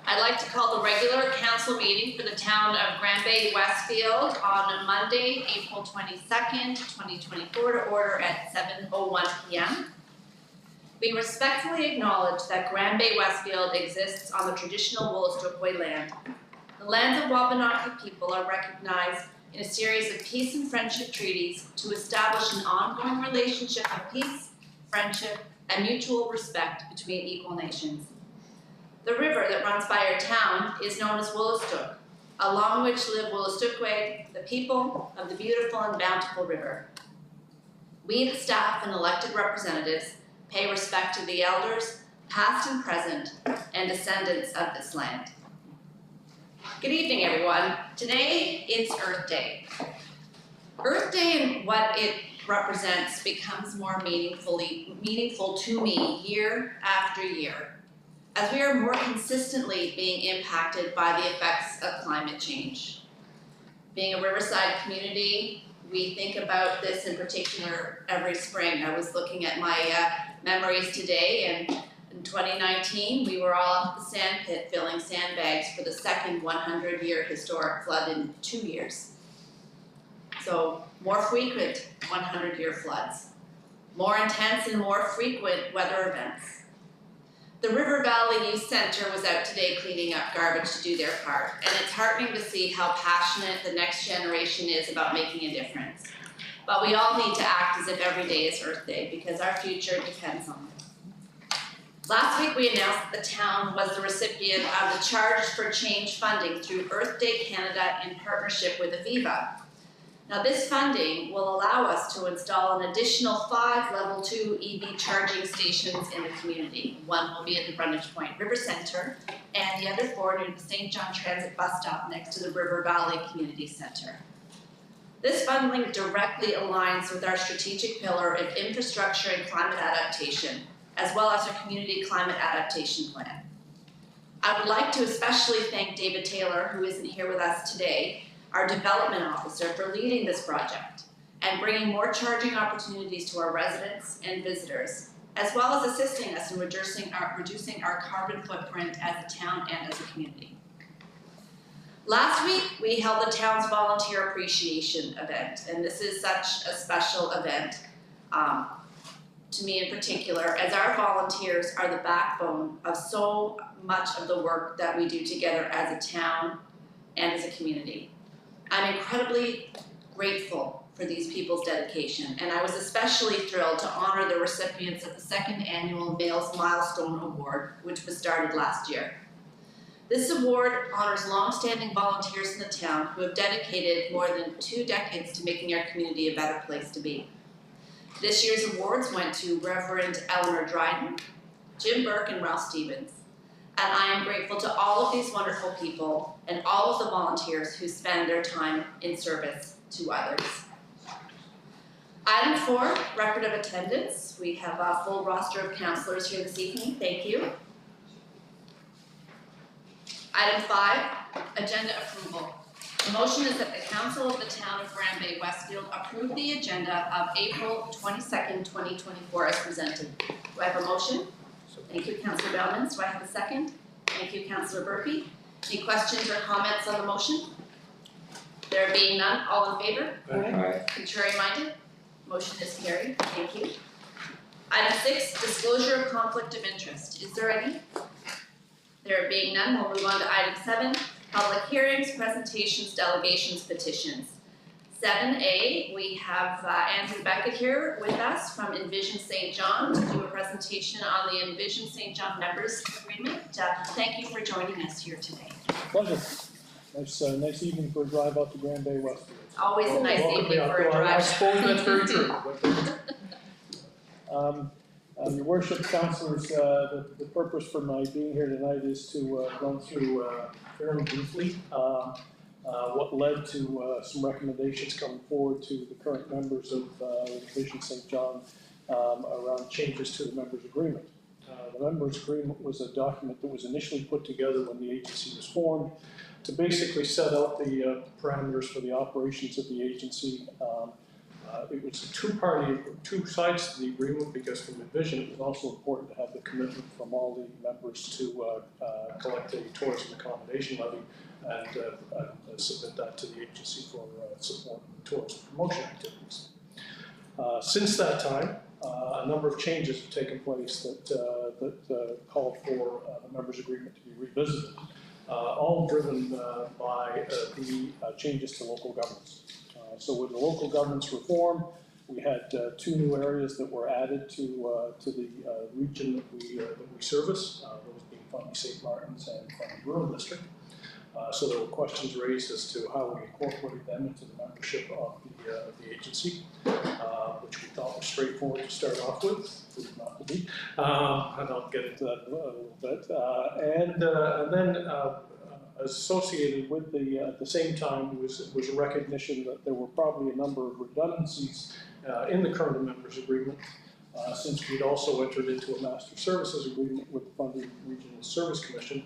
I'd like to call the regular council meeting for the town of Bay-Westfield on Monday, April 22nd, 2024 to order at 7:01 p.m. We respectfully acknowledge that Bay-Westfield exists on the traditional Wolastoqey land. The lands of Wabanaki people are recognized in a series of peace and friendship treaties to establish an ongoing relationship of peace, friendship, and mutual respect between equal nations. The river that runs by our town is known as Wolastoq, along which live Wolastoqey, the people of the beautiful and bountiful river. We, the staff and elected representatives, pay respect to the elders, past and present, and descendants of this land. Good evening, everyone. Today is Earth Day. Earth Day and what it represents becomes more meaningful to me year after year, as we are more consistently being impacted by the effects of climate change. Being a riverside community, we think about this in particular every spring. I was looking at my memories today, and in 2019, we were all up at the sand pit filling sandbags for the second 100-year historic flood in 2 years. So more frequent 100-year floods, more intense and more frequent weather events. The River Valley Youth Centre was out today cleaning up garbage to do their part, and it's heartening to see how passionate the next generation is about making a difference. But we all need to act as if every day is Earth Day, because our future depends on it. Last week we announced that the town was the recipient of the Charge for Change funding through Earth Day Canada in partnership with Aviva. Now this funding will allow us to install an additional 5 level 2 EV charging stations in the community. One will be at the Greenwich Point River Centre, and the other 4 near the St. John Transit bus stop next to the River Valley Community Centre. This funding directly aligns with our strategic pillar of infrastructure and climate adaptation, as well as our community climate adaptation plan. I would like to especially thank David Taylor, who isn't here with us today, our development officer, for leading this project and bringing more charging opportunities to our residents and visitors, as well as assisting us in reducing our carbon footprint as a town and as a community. Last week, we held the town's volunteer appreciation event, and this is such a special event to me in particular, as our volunteers are the backbone of so much of the work that we do together as a town and as a community. I'm incredibly grateful for these people's dedication, and I was especially thrilled to honor the recipients of the 2nd Annual Males Milestone Award, which was started last year. This award honors long-standing volunteers in the town who have dedicated more than 2 decades to making our community a better place to be. This year's awards went to Reverend Eleanor Dryden, Jim Burke, and Ralph Stevens. And I am grateful to all of these wonderful people and all of the volunteers who spend their time in service to others. Item 4, record of attendance. We have a full roster of councillors here this evening. Thank you. Item 5, agenda approval. The motion is that the Council of the Town of Bay-Westfield approve the agenda of April 22nd, 2024 as presented. Do I have a motion? Thank you, Councillor Bellmans. Do I have a second? Thank you, Councillor Burpee. Any questions or comments on the motion? There being none, all in favor? Aye. Contrary minded? Motion is carried. Thank you. Item 6, disclosure of conflict of interest. Is there any? There being none, we'll move on to item 7, public hearings, presentations, delegations, petitions. 7A, we have Andrew Beckett here with us from Envision St. John to do a presentation on the Envision St. John Members Agreement. Thank you for joining us here today. Pleasure. Nice evening for a drive out to Bay-Westfield. Always a nice evening for a drive. I suppose that's very true. Your Worship, Councillors, the purpose for my being here tonight is to run through fairly briefly what led to some recommendations coming forward to the current members of the Division St. John around changes to the members' agreement. The members' agreement was a document that was initially put together when the agency was formed to basically set out the parameters for the operations of the agency, It was two sides to the agreement, because from the vision, it was also important to have the commitment from all the members to collect a tourism accommodation levy and submit that to the agency for support of tourism promotion activities. Since that time, a number of changes have taken place that called for the members' agreement to be revisited, all driven by the changes to local governance. So with the local governance reform, we had two new areas that were added to the region that we service, those being Fundy St. Martin's and Fundy Rural District. So there were questions raised as to how we incorporate them into the membership of the agency, which we thought was straightforward to start off with, proved not to be, and I'll get into that in a little bit. And then associated with at the same time was a recognition that there were probably a number of redundancies in the current members agreement, since we'd also entered into a master services agreement with the Fundy Regional Service Commission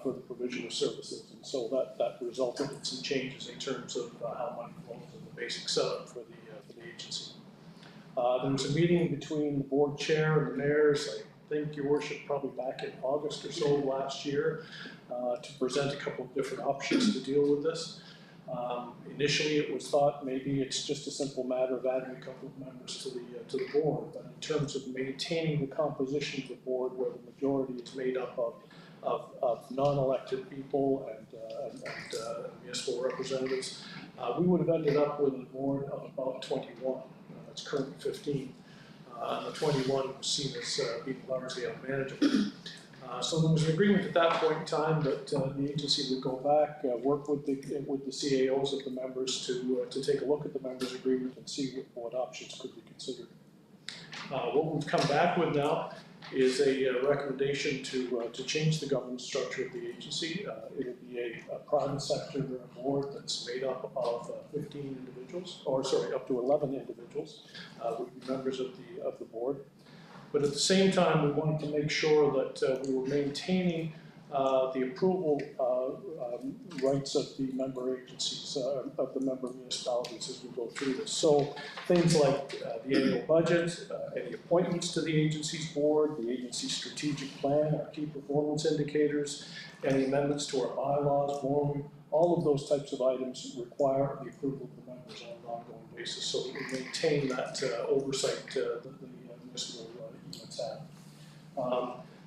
for the provision of services, and so that resulted in some changes in terms of how money flows in the basic setup for the agency. There was a meeting between the board chair and the mayors, I think, Your Worship, probably back in August or so last year, to present a couple of different options to deal with this. Initially, it was thought maybe it's just a simple matter of adding a couple of members to the board, but in terms of maintaining the composition of the board, where the majority is made up of non-elected people and municipal representatives, we would have ended up with a board of about 21. It's currently 15. And the 21 was seen as being largely unmanageable. So there was an agreement at that point in time that the agency would go back, work with the CAOs of the members to take a look at the members' agreement and see what options could be considered. What we've come back with now is a recommendation to change the governance structure of the agency. It'll be a private sector board that's made up of 15 individuals, or sorry, up to 11 individuals would be members of the board. But at the same time, we wanted to make sure that we were maintaining the approval rights of the member agencies, of the member municipalities as we go through this. So things like the annual budget, any appointments to the agency's board, the agency's strategic plan, our key performance indicators, any amendments to our bylaws, all of those types of items require the approval of the members on an ongoing basis, so that we maintain that oversight that the municipal units have.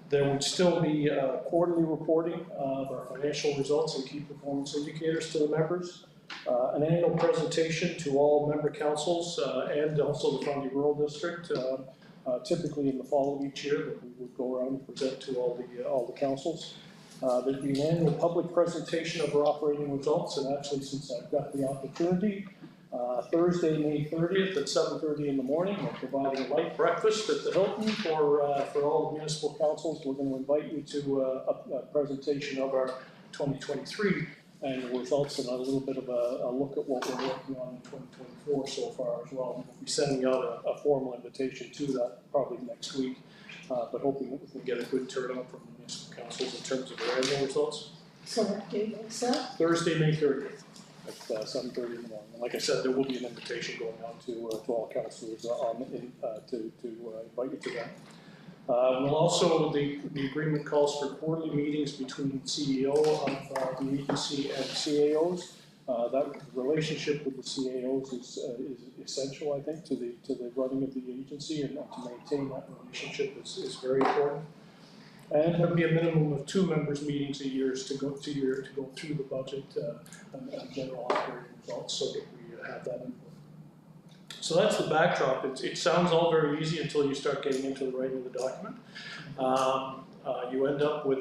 There would still be quarterly reporting of our financial results and key performance indicators to the members, an annual presentation to all member councils and also the Fundy Rural District, typically in the fall of each year, that we would go around and present to all the councils. There'd be an annual public presentation of our operating results, and actually, since I've got the opportunity, Thursday, May 30th at 7:30 in the morning, we're providing a light breakfast at the Hilton for all the municipal councils. We're going to invite you to a presentation of our 2023 annual results and a little bit of a look at what we're working on in 2024 so far as well. We'll be sending out a formal invitation to that probably next week, but hoping that we can get a good turnout from the municipal councils in terms of their annual results. So what date was that? Thursday, May 30th. At 7:30 in the morning. And like I said, there will be an invitation going out to all councillors to invite you to that. We'll also, the agreement calls for quarterly meetings between the CEO of the agency and CAOs. That relationship with the CAOs is essential, I think, to the running of the agency, and to maintain that relationship is very important. And there'll be a minimum of 2 members' meetings a year to go through the budget and general operating results, so that we have that input. So that's the backdrop. It sounds all very easy until you start getting into the writing of the document. You end up with,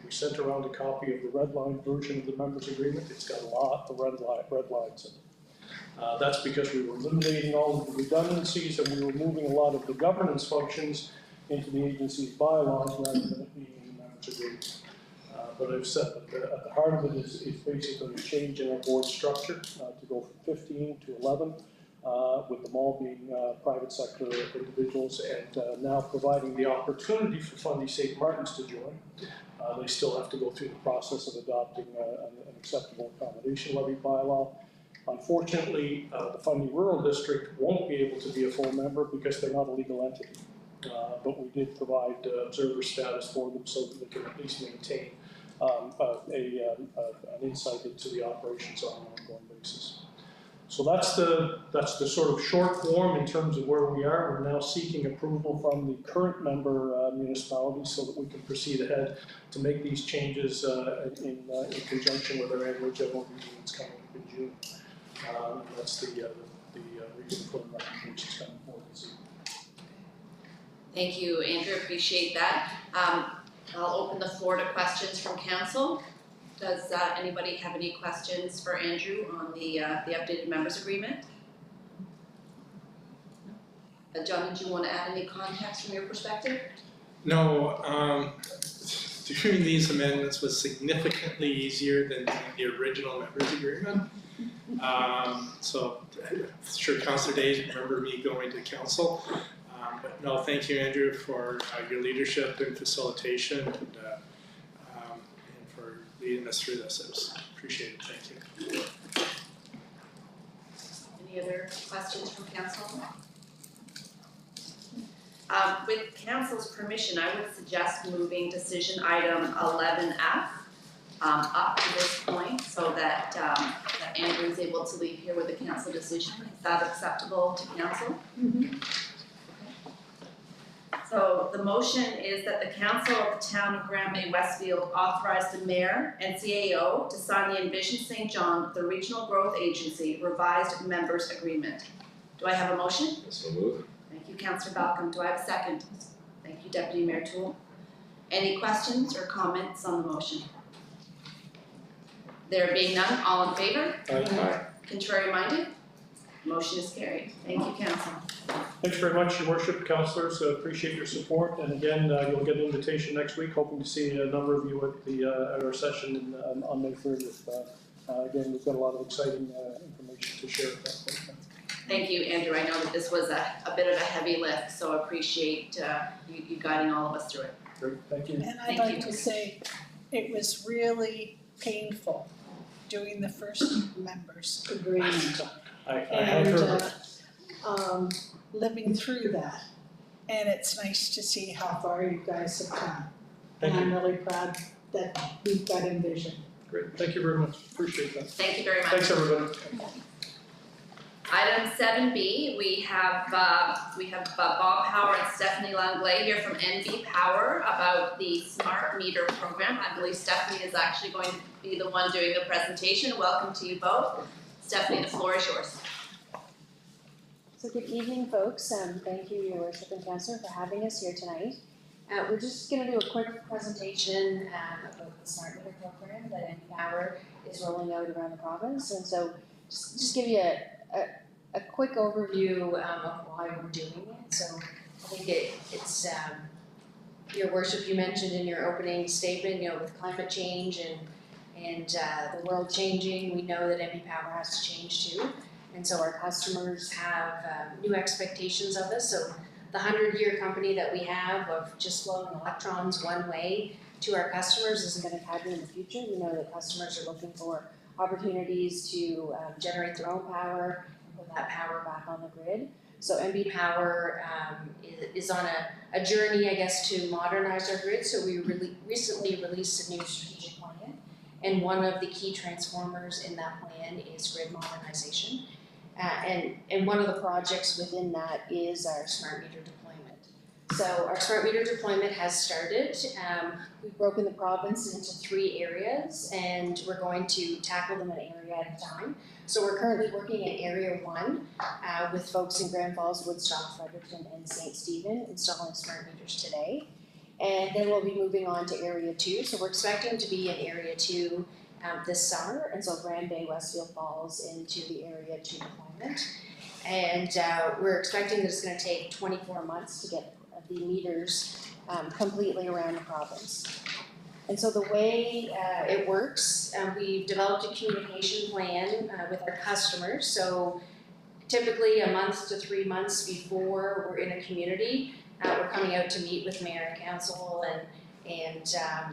we sent around a copy of the red line version of the members' agreement. It's got a lot of red lines in it. That's because we were eliminating all of the redundancies, and we were moving a lot of the governance functions into the agency's bylaws rather than it being in the members' agreement. But I've said that at the heart of it is basically a change in our board structure to go from 15 to 11, with them all being private sector individuals, and now providing the opportunity for Fundy St. Martin's to join. They still have to go through the process of adopting an acceptable accommodation levy bylaw. Unfortunately, the Fundy Rural District won't be able to be a full member because they're not a legal entity. But we did provide observer status for them so that they can at least maintain an insight into the operations on an ongoing basis. So that's the sort of short form in terms of where we are. We're now seeking approval from the current member municipalities so that we can proceed ahead to make these changes in conjunction with our annual general meeting that's coming up in June. That's the reason for the recommendations coming forward this evening. Thank you, Andrew, appreciate that. I'll open the floor to questions from council. Does anybody have any questions for Andrew on the updated members agreement? John, did you want to add any context from your perspective? No, doing these amendments was significantly easier than the original members agreement. So I'm sure Councillor Days remember me going to council. But no, thank you, Andrew, for your leadership and facilitation and for leading us through this. It was appreciated. Thank you. Any other questions from council? With council's permission, I would suggest moving decision item 11F up to this point so that Andrew is able to leave here with a council decision. Is that acceptable to council? Mm-hmm. So the motion is that the council of the town of Bay-Westfield authorize the mayor and CAO to sign the Envision St. John, the Regional Growth Agency revised members agreement. Do I have a motion? So moved. Thank you, Councillor Balcom. Do I have a second? Thank you, Deputy Mayor Toole. Any questions or comments on the motion? There being none, all in favor? Aye. Contrary minded? Motion is carried. Thank you, council. Thanks very much, your worship, councillors. Appreciate your support. And again, you'll get an invitation next week. Hoping to see a number of you at our session on May 30th. Again, we've got a lot of exciting information to share at that point. Thank you, Andrew. I know that this was a bit of a heavy lift, so I appreciate you guiding all of us through it. Great, thank you. And I'd Thank like you. to say, it was really painful doing the first members agreement. I have heard. And living through that. And it's nice to see how far you guys have come. Thank And you. I'm really proud that we've got Envision. Great, thank you very much. Appreciate that. Thank you very much. Thanks, everybody. Item 7B, we have Bob Power and Stephanie Langlais here from NB Power about the smart meter program. I believe Stephanie is actually going to be the one doing the presentation. Welcome to you both. Stephanie, the floor is yours. So good evening, folks. Thank you, Your Worship and Councillor, for having us here tonight. We're just going to do a quick presentation about the smart meter program that NB Power is rolling out around the province. And so just give you a quick overview of why we're doing it. So I think it's Your Worship, you mentioned in your opening statement, with climate change and the world changing, we know that NB Power has to change too. And so our customers have new expectations of us. So the 100-year company that we have of just flowing electrons one way to our customers isn't going to happen in the future. We know that customers are looking for opportunities to generate their own power and put that power back on the grid. So NB Power is on a journey, I guess, to modernize our grid. So we recently released a new strategic plan. And one of the key transformers in that plan is grid modernization. And one of the projects within that is our smart meter deployment. So our smart meter deployment has started. We've broken the province into 3 areas, and we're going to tackle them an area at a time. So we're currently working in Area 1 with folks in Grand Falls, Woodstock, Fredericton, and St. Stephen installing smart meters today. And then we'll be moving on to Area 2. So we're expecting to be in Area 2 this summer, and so Bay-Westfield falls into the Area 2 deployment. And we're expecting that it's going to take 24 months to get the meters completely around the province. And so the way it works, we've developed a communication plan with our customers. So typically a month to 3 months before we're in a community, we're coming out to meet with mayor and council and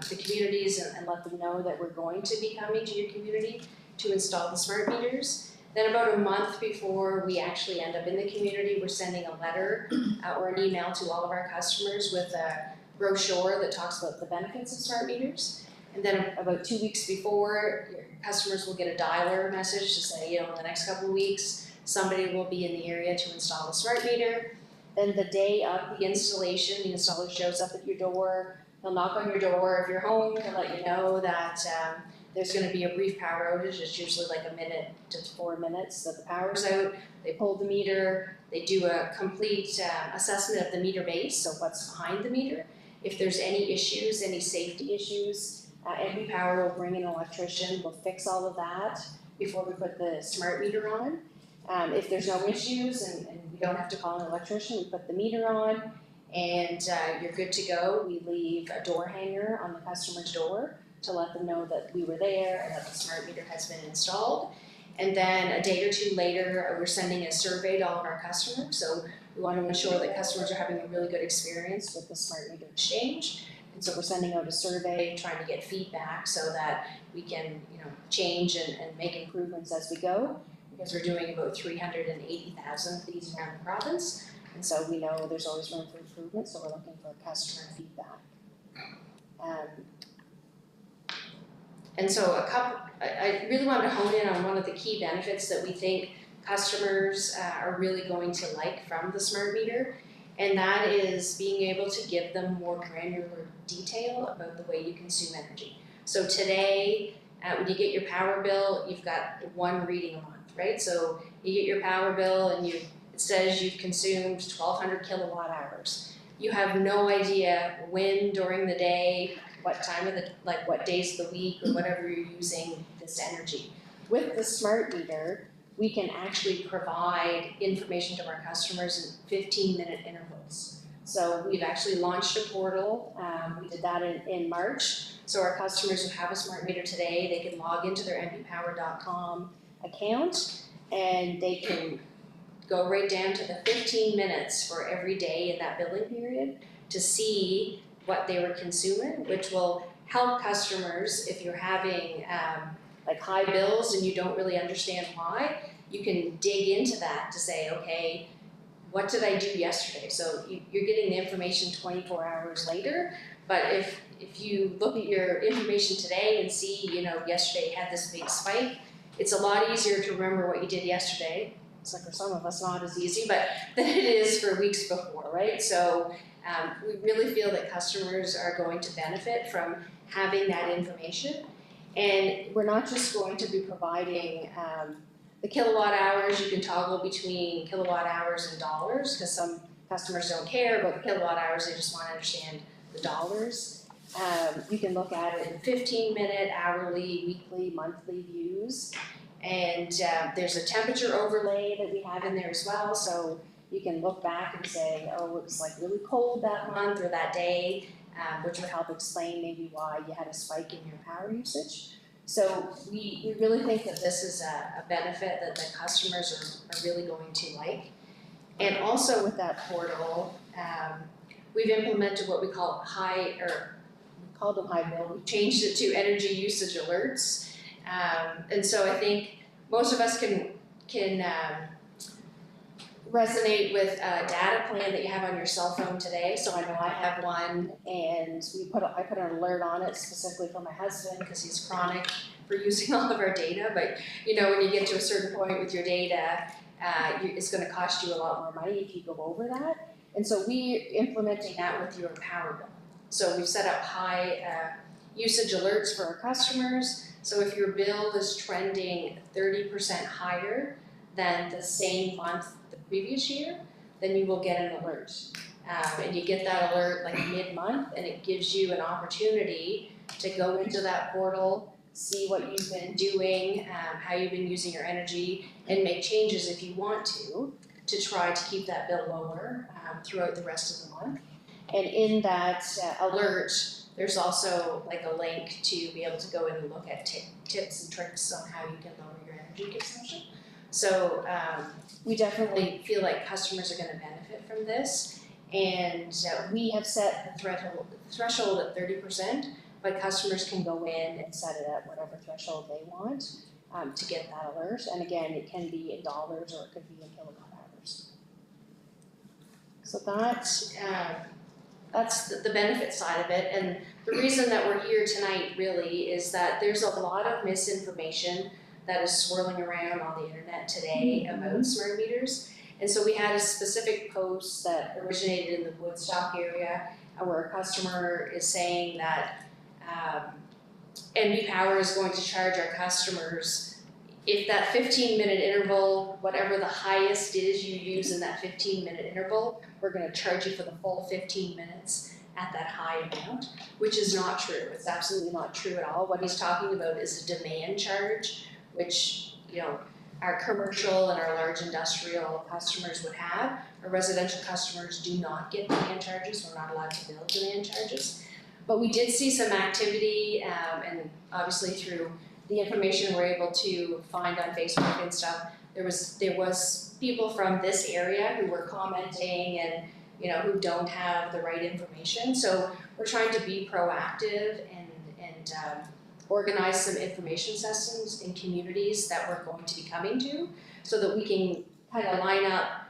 the communities and let them know that we're going to be coming to your community to install the smart meters. Then about a month before we actually end up in the community, we're sending a letter or an email to all of our customers with a brochure that talks about the benefits of smart meters. And then about 2 weeks before, your customers will get a dialer message to say, you know, in the next couple of weeks, somebody will be in the area to install a smart meter. Then the day of the installation, the installer shows up at your door. They'll knock on your door if you're home to let you know that there's going to be a brief power outage. It's usually like a minute to 4 minutes that the power's out. They pull the meter. They do a complete assessment of the meter base, so what's behind the meter. If there's any issues, any safety issues, MB Power will bring in an electrician. We'll fix all of that before we put the smart meter on. If there's no issues and we don't have to call an electrician, we put the meter on and you're good to go. We leave a door hanger on the customer's door to let them know that we were there and that the smart meter has been installed. And then a day or two later, we're sending a survey to all of our customers. So we want to ensure that customers are having a really good experience with the smart meter exchange. And so we're sending out a survey, trying to get feedback so that we can, you know, change and make improvements as we go. Because we're doing about 380,000 of these around the province. And so we know there's always room for improvement, so we're looking for customer feedback. And so I really wanted to hone in on one of the key benefits that we think customers are really going to like from the smart meter, and that is being able to give them more granular detail about the way you consume energy. So today, when you get your power bill, you've got one reading a month, right? So you get your power bill and it says you've consumed 1,200 kilowatt hours. You have no idea when during the day, what time of the, like what days of the week or whatever you're using this energy. With the smart meter, we can actually provide information to our customers in 15-minute intervals. So we've actually launched a portal. We did that in March. So our customers who have a smart meter today, they can log into their mbpower.com account and they can go right down to the 15 minutes for every day in that billing period to see what they were consuming, which will help customers if you're having like high bills and you don't really understand why. You can dig into that to say, okay, what did I do yesterday? So you're getting the information 24 hours later, but if you look at your information today and see, you know, yesterday you had this big spike, it's a lot easier to remember what you did yesterday. It's like for some of us not as easy, but than it is for weeks before, right? So we really feel that customers are going to benefit from having that information. And we're not just going to be providing the kilowatt hours. You can toggle between kilowatt hours and dollars because some customers don't care about the kilowatt hours, they just want to understand the dollars. You can look at it in 15-minute, hourly, weekly, monthly views. And there's a temperature overlay that we have in there as well. So you can look back and say, oh, it was like really cold that month or that day, which would help explain maybe why you had a spike in your power usage. So we really think that this is a benefit that the customers are really going to like. And also with that portal, we've implemented what we call we called them high bill. We've changed it to energy usage alerts. And so I think most of us can resonate with a data plan that you have on your cell phone today. So I know I have one, and I put an alert on it specifically for my husband because he's chronic for using all of our data. But you know, when you get to a certain point with your data, it's going to cost you a lot more money if you go over that. And so we're implementing that with your power bill. So we've set up high usage alerts for our customers. So if your bill is trending 30% higher than the same month the previous year, then you will get an alert. And you get that alert like mid-month, and it gives you an opportunity to go into that portal, see what you've been doing, how you've been using your energy, and make changes if you want to try to keep that bill lower throughout the rest of the month. And in that alert, there's also like a link to be able to go in and look at tips and tricks on how you can lower your energy consumption. So we definitely feel like customers are going to benefit from this. And we have set the threshold at 30%, but customers can go in and set it at whatever threshold they want. to get that alert. And again, it can be in dollars or it could be in kilowatt hours. So that's the benefit side of it. And the reason that we're here tonight really is that there's a lot of misinformation that is swirling around on the internet today about smart meters. And so we had a specific post that originated in the Woodstock area where a customer is saying that NB Power is going to charge our customers if that 15-minute interval, whatever the highest is you use in that 15-minute interval, we're going to charge you for the full 15 minutes at that high amount, which is not true. It's absolutely not true at all. What he's talking about is a demand charge, which, you know, our commercial and our large industrial customers would have. Our residential customers do not get demand charges. We're not allowed to bill demand charges. But we did see some activity, and obviously through the information we're able to find on Facebook and stuff, there was people from this area who were commenting and, you know, who don't have the right information. So we're trying to be proactive and organize some information sessions in communities that we're going to be coming to, so that we can kind of line up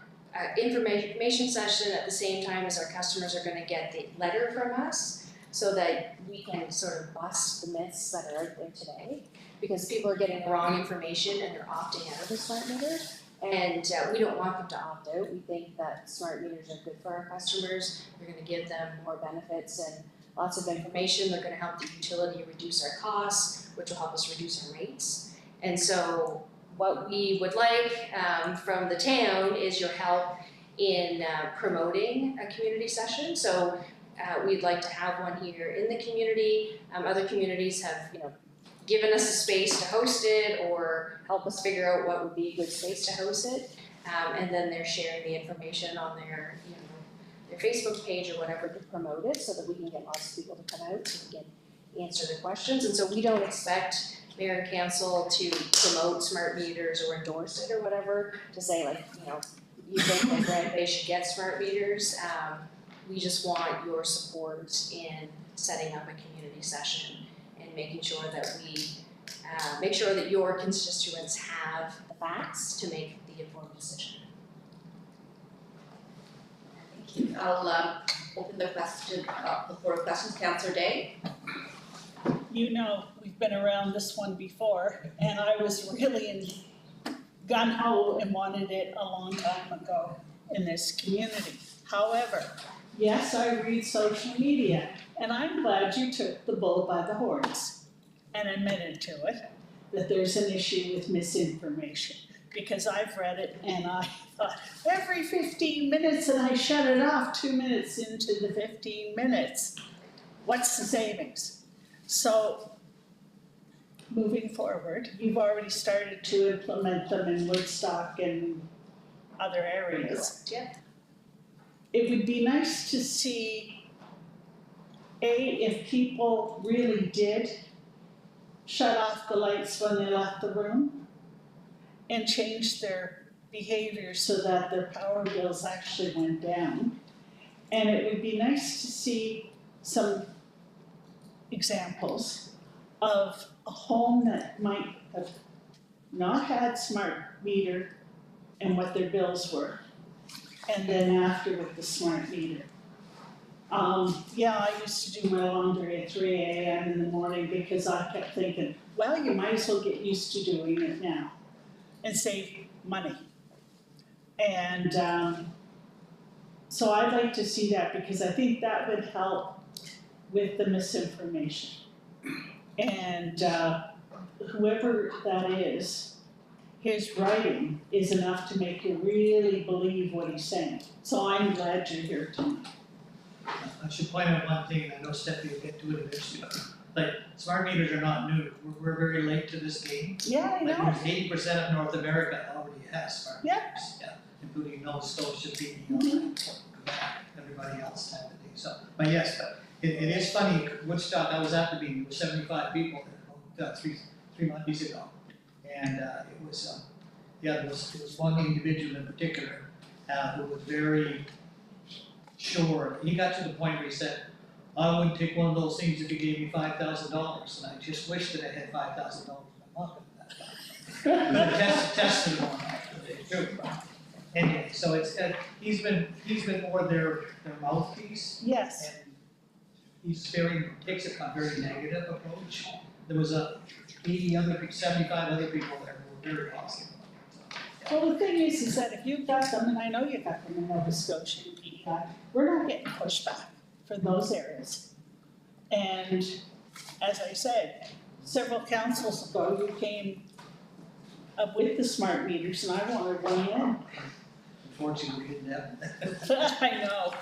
information session at the same time as our customers are going to get the letter from us, so that we can sort of bust the myths that are out there today, because people are getting the wrong information and they're opting out of the smart meter, and we don't want them to opt out. We think that smart meters are good for our customers. They're going to give them more benefits and lots of information. They're going to help the utility reduce our costs, which will help us reduce our rates. And so what we would like from the town is your help in promoting a community session. So we'd like to have one here in the community. Other communities have, you know, given us a space to host it or help us figure out what would be a good space to host it. And then they're sharing the information on their, you know, their Facebook page or whatever to promote it, so that we can get lots of people to come out so we can answer the questions. And so we don't expect mayor and council to promote smart meters or endorse it or whatever, to say, like, you know, you think that Grand Bay should get smart meters. We just want your support in setting up a community session and making sure that we make sure that your constituents have the facts to make the informed decision. Thank you. I'll open the floor of questions. Councillor Day. You know, we've been around this one before, and I was really in gung-ho and wanted it a long time ago in this community. However, yes, I read social media, and I'm glad you took the bull by the horns and admitted to it, that there's an issue with misinformation. Because I've read it and I thought, every 15 minutes, and I shut it off 2 minutes into the 15 minutes. What's the savings? So, moving forward, you've already started to implement them in Woodstock and other areas. Yeah. It would be nice to see, if people really did shut off the lights when they left the room and change their behavior so that their power bills actually went down. And it would be nice to see some examples of a home that might have not had smart meter and what their bills were, and then after with the smart meter. Yeah, I used to do my laundry at 3 a.m. in the morning because I kept thinking, well, you might as well get used to doing it now and save money. And so I'd like to see that, because I think that would help with the misinformation. And whoever that is, his writing is enough to make you really believe what he's saying. So I'm glad you're here tonight. I should point out one thing, and I know Stephanie will get to it eventually. Like, smart meters are not new. We're very late to this game. Yeah, I know. Like, 80% of North America already has smart meters. Yeah, including Nova Scotia, BC, everybody else type of thing. So, but yes, but it is funny. Woodstock, I was at the meeting. There were 75 people there, three Mondays ago, and it was there was one individual in particular who was very sure. He got to the point where he said, I wouldn't take one of those things if you gave me $5,000, and I just wish that I had $5,000 in my pocket at that time. tested one actually too. Anyway, so it's, he's been more their mouthpiece, Yes, and takes a very negative approach. There was 75 other people that were very positive. well, the thing is that if you've got them, and I know you got them in Nova Scotia and PEI, we're not getting pushback for those areas. And as I said, several councils ago, you came up with the smart meters and I wanted one in. Unfortunately, we didn't have that. I know.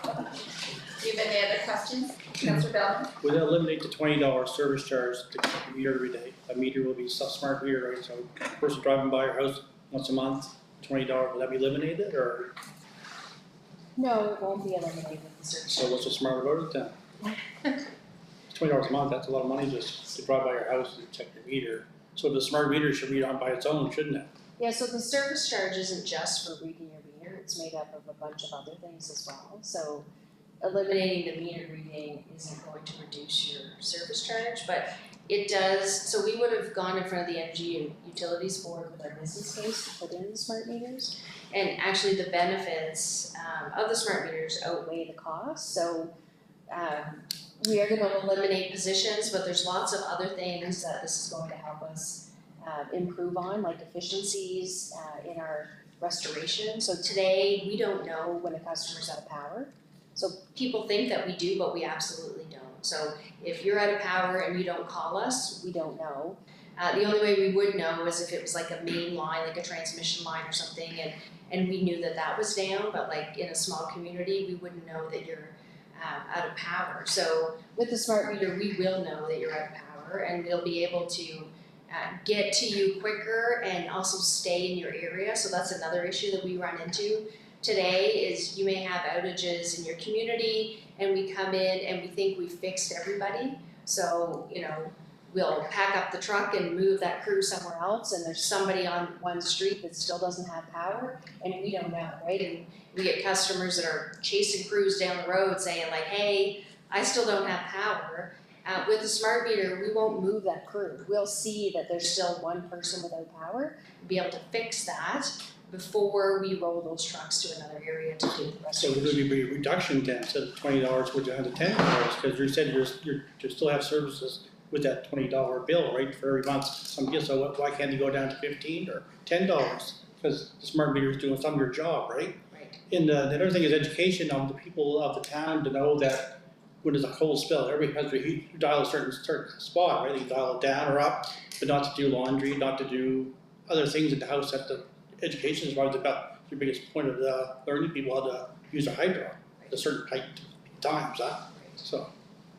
Do you have any other questions, Councillor Bellman? Would that eliminate the $20 service charge to keep a meter every day? A meter will be some smart meter, right? So a person driving by your house once a month, $20, would that be eliminated or? No, it won't be eliminated, the search. So what's so smart about it then? $20 a month, that's a lot of money just to drive by your house and check your meter. So the smart meter should read on by its own, shouldn't it? Yeah, so the service charge isn't just for reading your meter, it's made up of a bunch of other things as well. So eliminating the meter reading isn't going to reduce your service charge, but it does, so we would have gone in front of the Energy and Utilities Board with our business case to put in the smart meters. And actually the benefits of the smart meters outweigh the cost, so we are gonna eliminate positions, but there's lots of other things that this is going to help us improve on, like efficiencies in our restoration. So today, we don't know when a customer's out of power. So people think that we do, but we absolutely don't. So if you're out of power and you don't call us, we don't know. The only way we would know is if it was like a main line, like a transmission line or something, and we knew that that was down, but like in a small community, we wouldn't know that you're out of power. So with the smart meter, we will know that you're out of power, and we'll be able to get to you quicker and also stay in your area. So that's another issue that we run into today is you may have outages in your community and we come in and we think we fixed everybody. So, you know, we'll pack up the truck and move that crew somewhere else and there's somebody on one street that still doesn't have power and we don't know, right? And we get customers that are chasing crews down the road saying like, hey, I still don't have power. With the smart meter, we won't move that crew. We'll see that there's still one person without power, be able to fix that before we roll those trucks to another area to do the rest. So would there be a reduction then, instead of $20, would you have to $10? Because you said you still have services with that $20 bill, right, for every month. So why can't you go down to $15 or $10? Because the smart meter is doing some of your job, right? Right. And the other thing is education on the people of the town to know that when there's a cold spell, everybody has to dial a certain spot, right? You dial it down or up, but not to do laundry, not to do other things in the house. That the education is probably about your biggest point of learning people how to use a hydro at a certain times, So.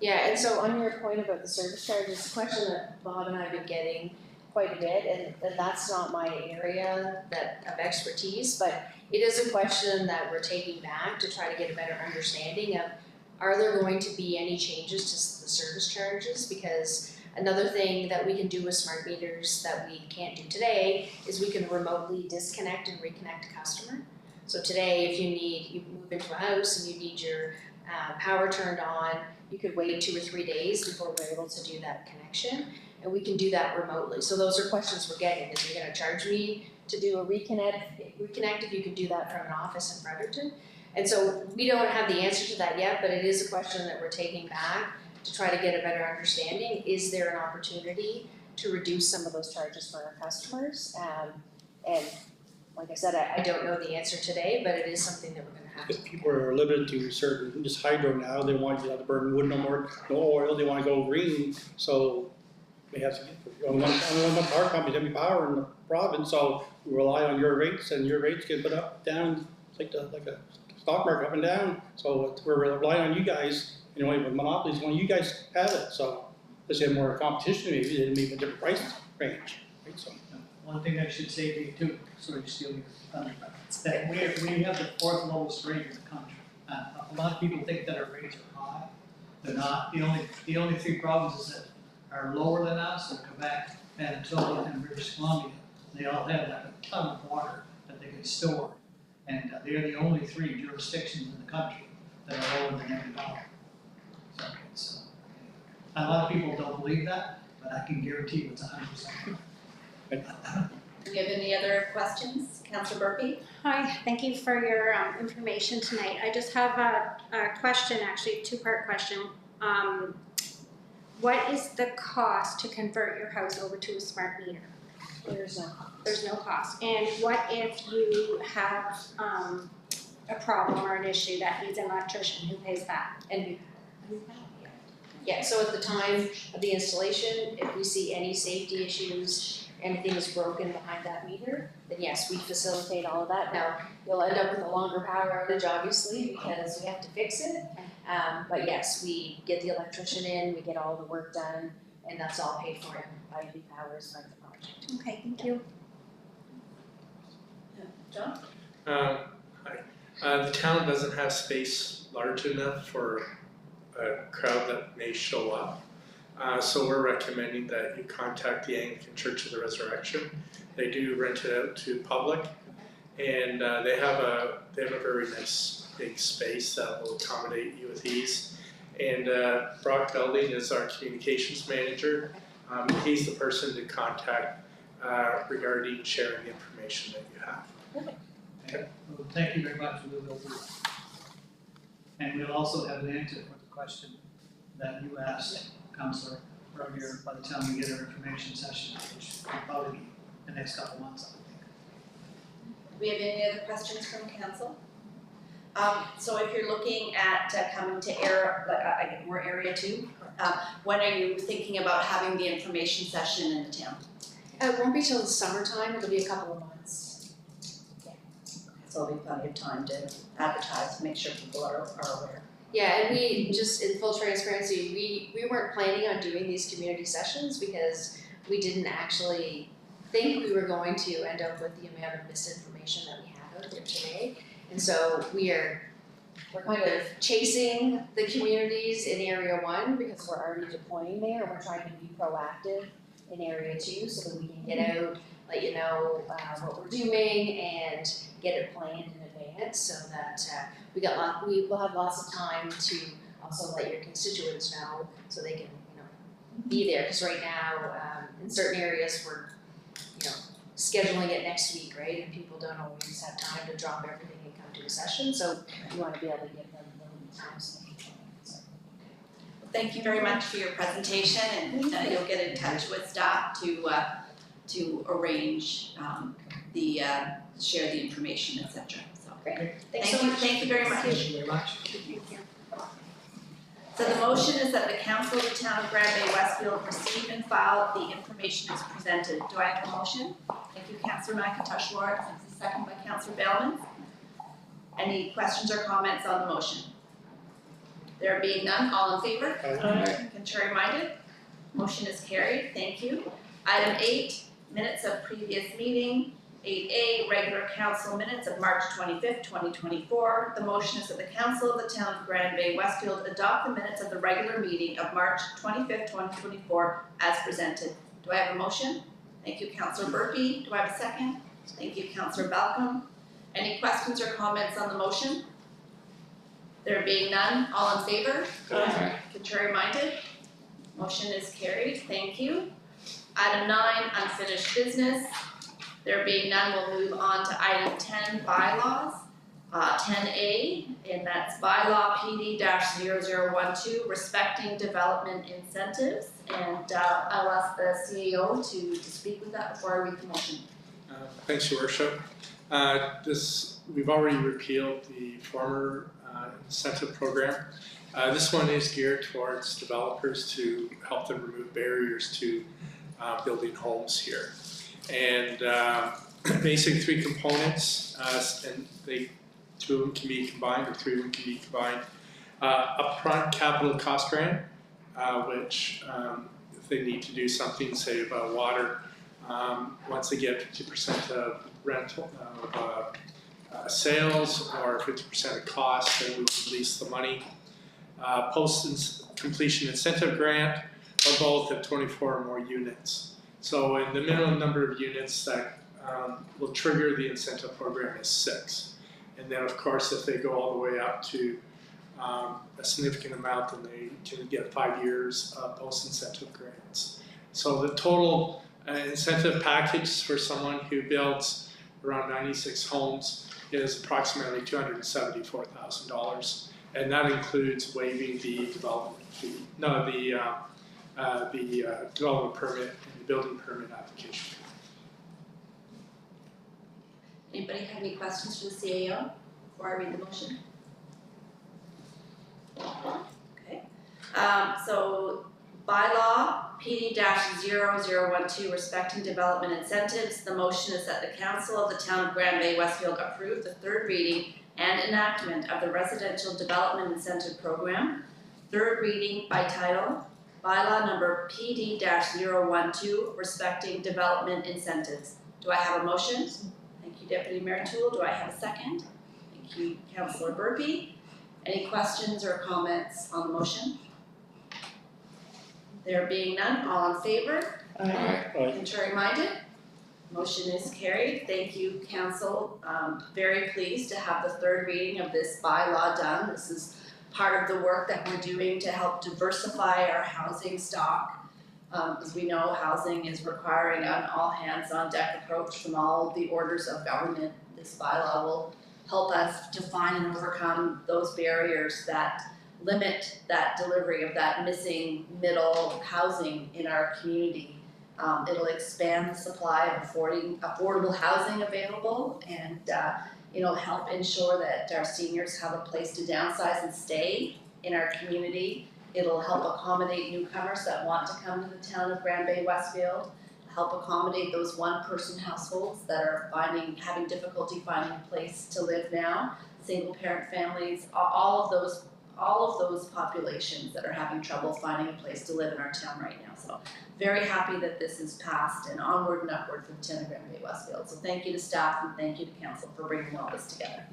Yeah, and so on your point about the service charge, it's a question that Bob and I have been getting quite a bit, and that's not my area of expertise, but it is a question that we're taking back to try to get a better understanding of, are there going to be any changes to the service charges? Because another thing that we can do with smart meters that we can't do today is we can remotely disconnect and reconnect a customer. So today, if you move into a house and you need your power turned on, you could wait 2 or 3 days before we're able to do that connection, and we can do that remotely. So those are questions we're getting, is you're gonna charge me to do a reconnect if you can do that from an office in Fredericton? And so we don't have the answer to that yet, but it is a question that we're taking back to try to get a better understanding. Is there an opportunity to reduce some of those charges for our customers? And like I said, I don't know the answer today, but it is something that we're gonna have to. If people are limited to certain, just hydro now, they want you to burn wood no more, no oil, they wanna go green, so they have to get, only one power company, every power in the province, so we rely on your rates, and your rates get put up, down, like a stock market up and down, so we're relying on you guys, you know, with monopolies, when you guys have it, so let's have more competition, maybe, then maybe a different price range, right, so. One thing I should say to you too, sorry to steal your thunder, that we have the 4th lowest rate in the country. A lot of people think that our rates are high. They're not. The only 3 provinces that are lower than us are Quebec, Manitoba, and British Columbia. They all have like a ton of water that they can store. And they're the only 3 jurisdictions in the country that are lower than every dollar. So it's, a lot of people don't believe that, but I can guarantee you it's 100%. Do we have any other questions? Councillor Burpee? Hi, thank you for your information tonight. I just have a question, actually, a two-part question. What is the cost to convert your house over to a smart meter? There's no cost. There's no cost. And what if you have a problem or an issue that needs an electrician? Who pays that? And yeah, so at the time of the installation, if we see any safety issues, anything is broken behind that meter, then yes, we facilitate all of that. Now, you'll end up with a longer power outage, obviously, because we have to fix it. But yes, we get the electrician in, we get all the work done, and that's all paid for by the power as part of the project. Okay, thank you. John? Hi. The town doesn't have space large enough for a crowd that may show up. So we're recommending that you contact the Anglican Church of the Resurrection. They do rent it out to public, and they have a very nice big space that will accommodate you with ease. And Brock Belding is our communications manager. He's the person to contact regarding sharing the information that you have. Okay. Well, thank you very much. We will do. And we'll also have an answer for the question that you asked, Councillor, earlier, by the time we get our information session, which will probably be the next couple months, I think. Do we have any other questions from council? So if you're looking at coming to we're area 2, when are you thinking about having the information session in the town? It won't be till the summertime, it'll be a couple of months. So there'll be plenty of time to advertise, to make sure people are aware. Yeah, and we just, in full transparency, we weren't planning on doing these community sessions because we didn't actually think we were going to end up with the amount of misinformation that we have out there today. And so we're kind of chasing the communities in Area 1 because we're already deploying there. We're trying to be proactive in Area 2 so that we can get out, let you know what we're doing and get it planned in advance so that we will have lots of time to also let your constituents know so they can, be there. Because right now, in certain areas, we're, scheduling it next week, right? And people don't always have time to drop everything and come to a session. So we want to be able to give them the time so they can join. So. Thank you very much for your presentation, and you'll get in touch with staff to arrange share the information, etc. So Great. Thank you very much. Thank you very much. Thank you. So the motion is that the council of the town of Bay-Westfield receive and file the information as presented. Do I have a motion? Thank you, Councillor McIntosh Lawrence. It's a second by Councillor Bellman. Any questions or comments on the motion? There being none, all in favor? Contrary minded? Motion is carried. Thank you. Item 8, minutes of previous meeting. 8A, regular council minutes of March 25th, 2024. The motion is that the council of the town of Bay-Westfield adopt the minutes of the regular meeting of March 25th, 2024 as presented. Do I have a motion? Thank you, Councillor Burpee. Do I have a second? Thank you, Councillor Balcom. Any questions or comments on the motion? There being none, all in favor? Contrary minded? Motion is carried. Thank you. Item 9, unfinished business. There being none, we'll move on to item 10, bylaws. 10A, and that's bylaw PD-0012, respecting development incentives. And I'll ask the CEO to speak with that before I read the motion. Thanks, Your Worship. We've already repealed the former incentive program. This one is geared towards developers to help them remove barriers to building homes here. And basically 3 components, and 2 of them can be combined, or 3 of them can be combined. Upfront capital cost grant, which if they need to do something, say about water, once they get 50% of rental of sales or 50% of cost, then we will release the money. Post-completion incentive grant, or both at 24 or more units. So in the minimum number of units that will trigger the incentive program is 6. And then of course if they go all the way up to a significant amount, then they can get 5 years post-incentive grants. So the total incentive package for someone who builds around 96 homes is approximately $274,000. And that includes waiving the development fee, the development permit and the building permit application. Anybody have any questions for the CAO before I read the motion? Okay. So bylaw PD-0012 respecting development incentives. The motion is that the council of the town of Grand Bay-Westfield approve the third reading and enactment of the residential development incentive program. Third reading by title, bylaw number PD-012 respecting development incentives. Do I have a motion? Thank you, Deputy Mayor Toole. Do I have a second? Thank you, Councillor Burpee. Any questions or comments on the motion? There being none, all in favor? Contrary minded? Motion is carried. Thank you, Council. Very pleased to have the third reading of this bylaw done. This is part of the work that we're doing to help diversify our housing stock. As we know, housing is requiring an all-hands-on-deck approach from all the orders of government. This bylaw will help us define and overcome those barriers that limit that delivery of that missing middle housing in our community. It'll expand the supply of affordable housing available and help ensure that our seniors have a place to downsize and stay in our community. It'll help accommodate newcomers that want to come to the town of Grand Bay-Westfield, help accommodate those one-person households that are having difficulty finding a place to live now, single-parent families, all of those populations that are having trouble finding a place to live in our town right now. So very happy that this is passed and onward and upward for the town of Grand Bay-Westfield. So thank you to staff and thank you to council for bringing all this together.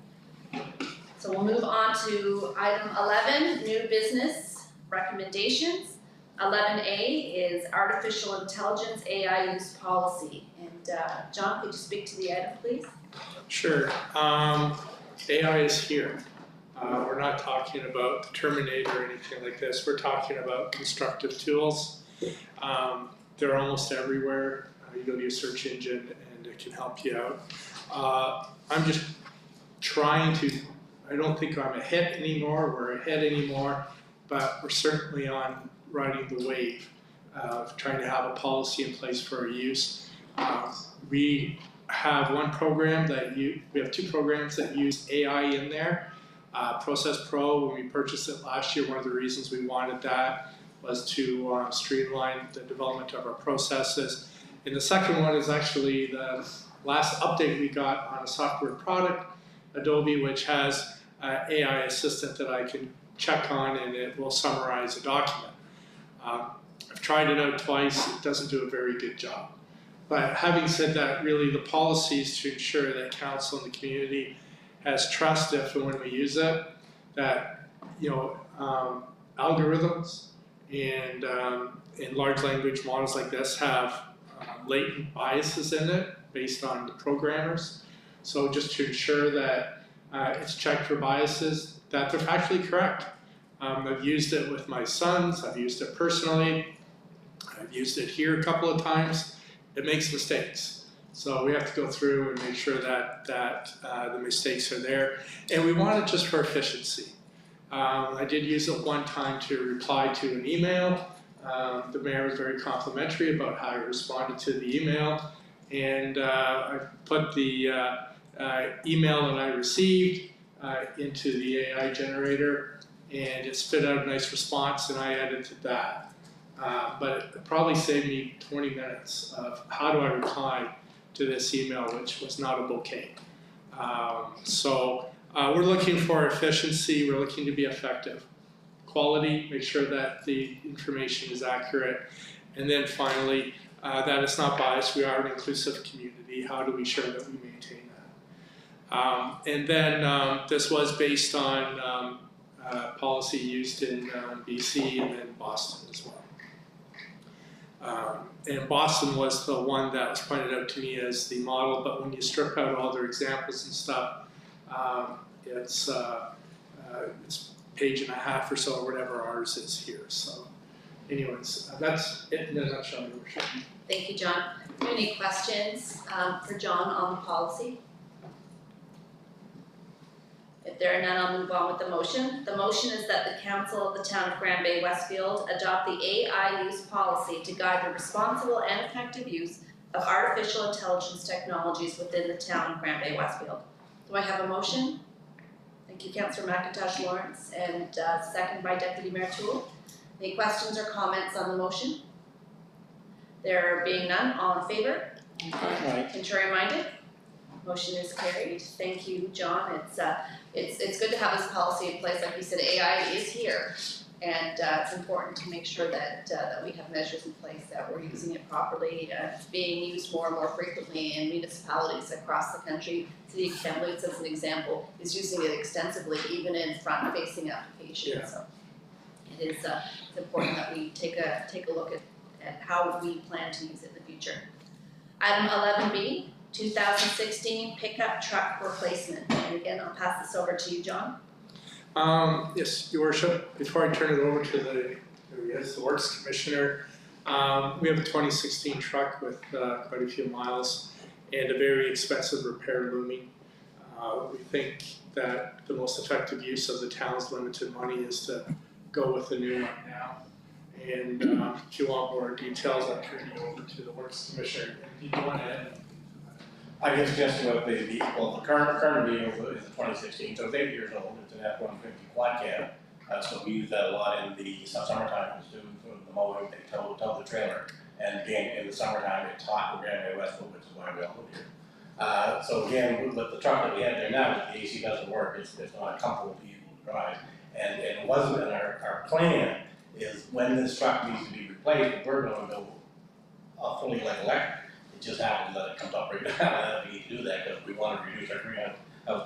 So we'll move on to item 11, new business recommendations. 11A is artificial intelligence AI use policy. And John, could you speak to the item, please? Sure. AI is here. We're not talking about the Terminator or anything like this. We're talking about constructive tools. They're almost everywhere. You go to your search engine and it can help you out. I'm just trying to, I don't think I'm ahead anymore, we're ahead anymore, but we're certainly on riding the wave of trying to have a policy in place for our use. We have we have two programs that use AI in there. Process Pro, when we purchased it last year, one of the reasons we wanted that was to streamline the development of our processes. And the second one is actually the last update we got on a software product, Adobe, which has AI assistant that I can check on and it will summarize a document. I've tried it out twice, it doesn't do a very good job. But having said that, really the policy is to ensure that council and the community has trust if and when we use it, that algorithms and large language models like this have latent biases in it based on the programmers. So just to ensure that it's checked for biases, that they're factually correct. I've used it with my sons, I've used it personally, I've used it here a couple of times. It makes mistakes. So we have to go through and make sure that the mistakes are there. And we want it just for efficiency. I did use it one time to reply to an email. The mayor was very complimentary about how I responded to the email. And I put the email that I received into the AI generator, and it spit out a nice response, and I edited that. But it probably saved me 20 minutes of how do I reply to this email, which was not a bouquet. We're looking for efficiency, we're looking to be effective. Quality, make sure that the information is accurate. And then finally, that it's not biased, we are an inclusive community. How do we ensure that we maintain that? And then this was based on policy used in BC and then Boston as well. And Boston was the one that was pointed out to me as the model, but when you strip out all their examples and stuff, it's page and a half or so, or whatever ours is here. So anyways, that's it in a nutshell, Your Worship. Thank you, John. Do you have any questions for John on the policy? If there are none, I'll move on with the motion. The motion is that the Council of the Town of Grand Bay-Westfield adopt the AI use policy to guide the responsible and effective use of artificial intelligence technologies within the town of Grand Bay-Westfield. Do I have a motion? Thank you, Councillor McIntosh Lawrence, and second by Deputy Mayor Toole. Any questions or comments on the motion? There being none, all in favor? Aye. Contrary minded? Motion is carried. Thank you, John. It's good to have this policy in place. Like you said, AI is here. And it's important to make sure that we have measures in place, that we're using it properly. It's being used more and more frequently in municipalities across the country. City of Kamloops, as an example, is using it extensively, even in front-facing applications. Yeah. So it is it's important that we take a look at how we plan to use it in the future. Item 11B, 2016 pickup truck replacement. And again, I'll pass this over to you, John. Yes, Your Worship, before I turn it over to the Works Commissioner, we have a 2016 truck with quite a few miles and a very expensive repair looming. We think that the most effective use of the town's limited money is to go with the new one now. And if you want more details, I'll turn you over to the Works Commissioner. If you want to add. I guess just what the current vehicle is a 2016, so it's 8 years old. It's an F-150 quad cab. So we use that a lot in the summertime to do the mowing. They tow the trailer, and again in the summertime it's hot in Grand Bay-Westfield, which is why we all live here. So again, with the truck that we have there now, the AC doesn't work. It's not a comfortable vehicle to drive, and it wasn't. And our plan is when this truck needs to be replaced, we're going to go fully electric. It just happens that it comes up right now, and we need to do that because we want to reduce our greenhouse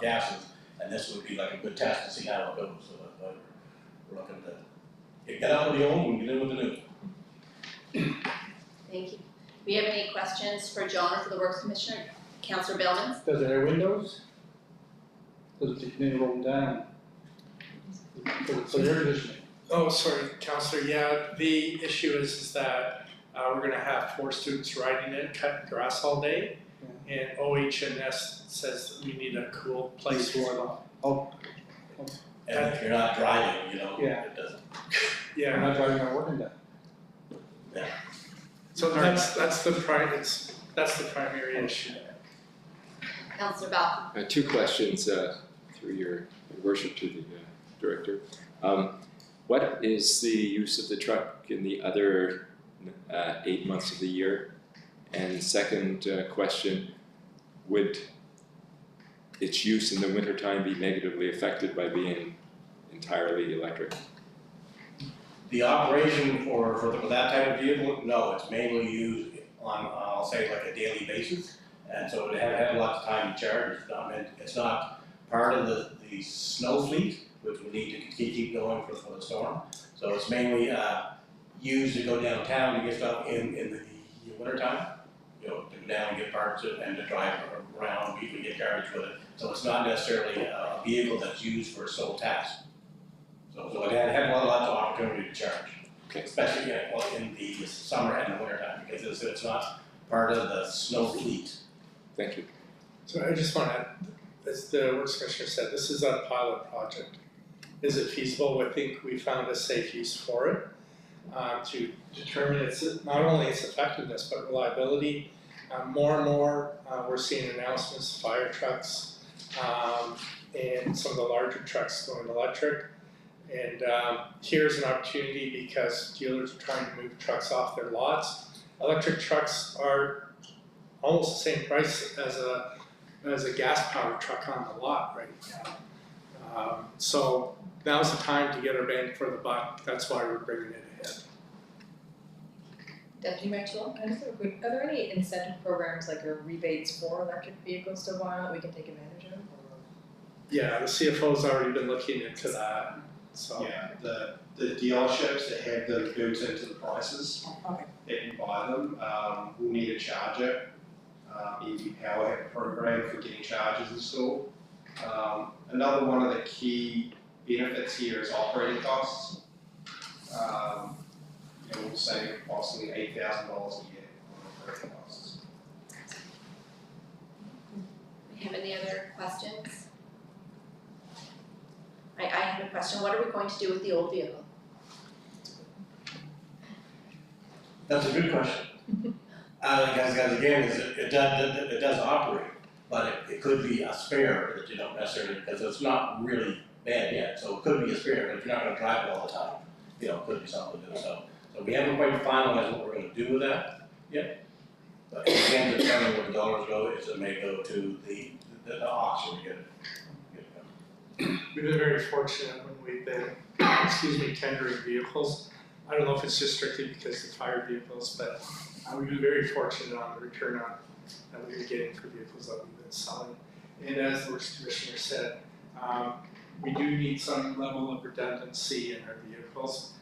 gases, and this would be like a good test to see how it goes. So we're looking to get out with the old and get in with the new. Thank you. Do we have any questions for John or for the Works Commissioner? Councillor Billmans? Does it have windows? Does it continue to roll down? For the air conditioning? Oh, sorry, Councillor. Yeah, the issue is that we're going to have 4 students riding it, cutting grass all day, and OH&S says that we need a cool place for them. Oh. And if you're not driving, it doesn't. Yeah, I'm not driving, I'm working that. so that's the primary issue. Councillor Bell? 2 questions through your worship to the director. What is the use of the truck in the other 8 months of the year? And second question, would its use in the wintertime be negatively affected by being entirely electric? The operation for that type of vehicle, no, it's mainly used on, I'll say, like a daily basis. And so it had lots of time to charge. It's not part of the snow fleet, which we need to keep going for the storm. So it's mainly used to go downtown to get stuff in the wintertime, to go down and get parts and to drive around, people get garbage with it. So it's not necessarily a vehicle that's used for a sole task. So it had lots of opportunity to charge, especially in the summer and the wintertime, because it's not part of the snow fleet. Thank you. So I just want to, as the Works Commissioner said, this is a pilot project. Is it feasible? I think we found a safe use for it to determine not only its effectiveness but reliability. More and more we're seeing announcements, fire trucks and some of the larger trucks going electric. And here's an opportunity because dealers are trying to move trucks off their lots. Electric trucks are almost the same price as a gas-powered truck on the lot right now. So now's the time to get our bang for the buck. That's why we're bringing it ahead. Deputy Mayor Toole? I just have a quick, are there any incentive programs like rebates for electric vehicles to buy that we can take advantage of? Yeah, the CFO's already been looking into that. So yeah, the dealerships that have them built into the prices, Okay. that you buy them, will need a charger. EV Power have a program for getting chargers installed. Another one of the key benefits here is operating costs. and we'll save approximately $8,000 a year on operating costs. We have any other questions? I have a question. What are we going to do with the old vehicle? That's a good question. Guys, again, it does operate, but it could be a spare that you don't necessarily, because it's not really bad yet, so it could be a spare, but if you're not gonna drive it all the time, you know, it could be something to do, so we haven't quite finalized what we're gonna do with that yet. But again, determining where the dollars go, is it may go to the auction to get it. We've been very fortunate when we've been, tendering vehicles. I don't know if it's just strictly because they're fire vehicles, but we've been very fortunate on the return on that we've been getting for vehicles that we've been selling. And as the Works Commissioner said, we do need some level of redundancy in our vehicles.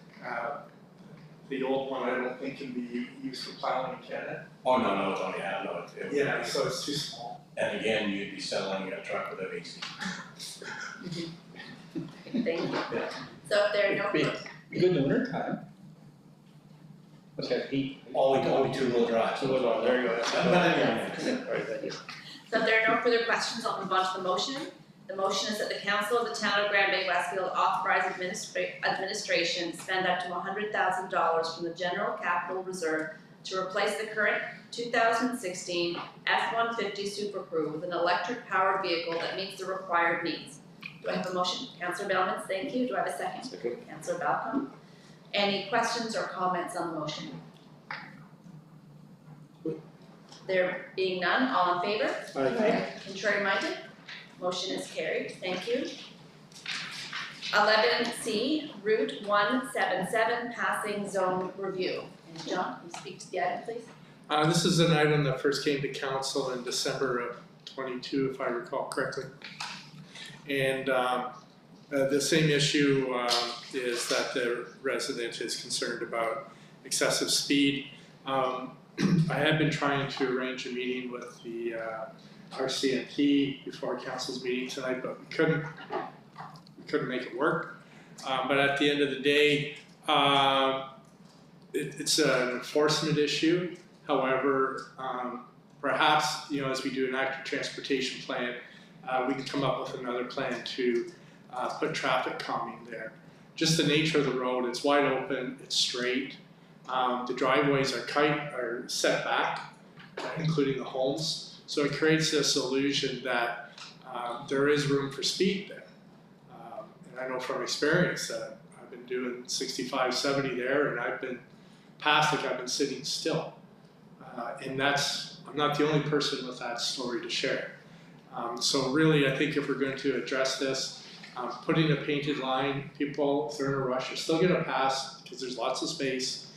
The old one I don't think can be used for plowing, can it? Oh, no, it's only half, no, Yeah, so it's too small. And again, you'd be selling a truck with a AC. Thank you. Yeah. So if there are no, Be good in the winter time. What's that heat? Only two-wheel drive. Two-wheel drive, there you go. But anyway. Alright, thank you. so if there are no further questions, I'll move on to the motion. The motion is that the council of the town of Grand Bay-Westfield authorize administration spend up to $100,000 from the general capital reserve to replace the current 2016 F-150 Super Crew with an electric powered vehicle that meets the required needs. Do I have a motion? Councillor Bellman, thank you. Do I have a second? Second. Councillor Balcom. Any questions or comments on the motion? There being none, all in favor? Aye. Contrary minded? Motion is carried, thank you. 11C, Route 177 Passing Zone Review. And John, can you speak to the item, please? This is an item that first came to council in December of 22, if I recall correctly. And the same issue is that the resident is concerned about excessive speed. I had been trying to arrange a meeting with the RCMP before council's meeting tonight, but we couldn't make it work. But at the end of the day, it's an enforcement issue. However, perhaps, you know, as we do an active transportation plan, we can come up with another plan to put traffic calming there. Just the nature of the road, it's wide open, it's straight. The driveways are set back, including the homes. So it creates this illusion that there is room for speed there. And I know from experience that I've been doing 65, 70 there, and I've been passed like I've been sitting still. And I'm not the only person with that story to share. So really, I think if we're going to address this, putting a painted line, people, if they're in a rush, are still gonna pass because there's lots of space.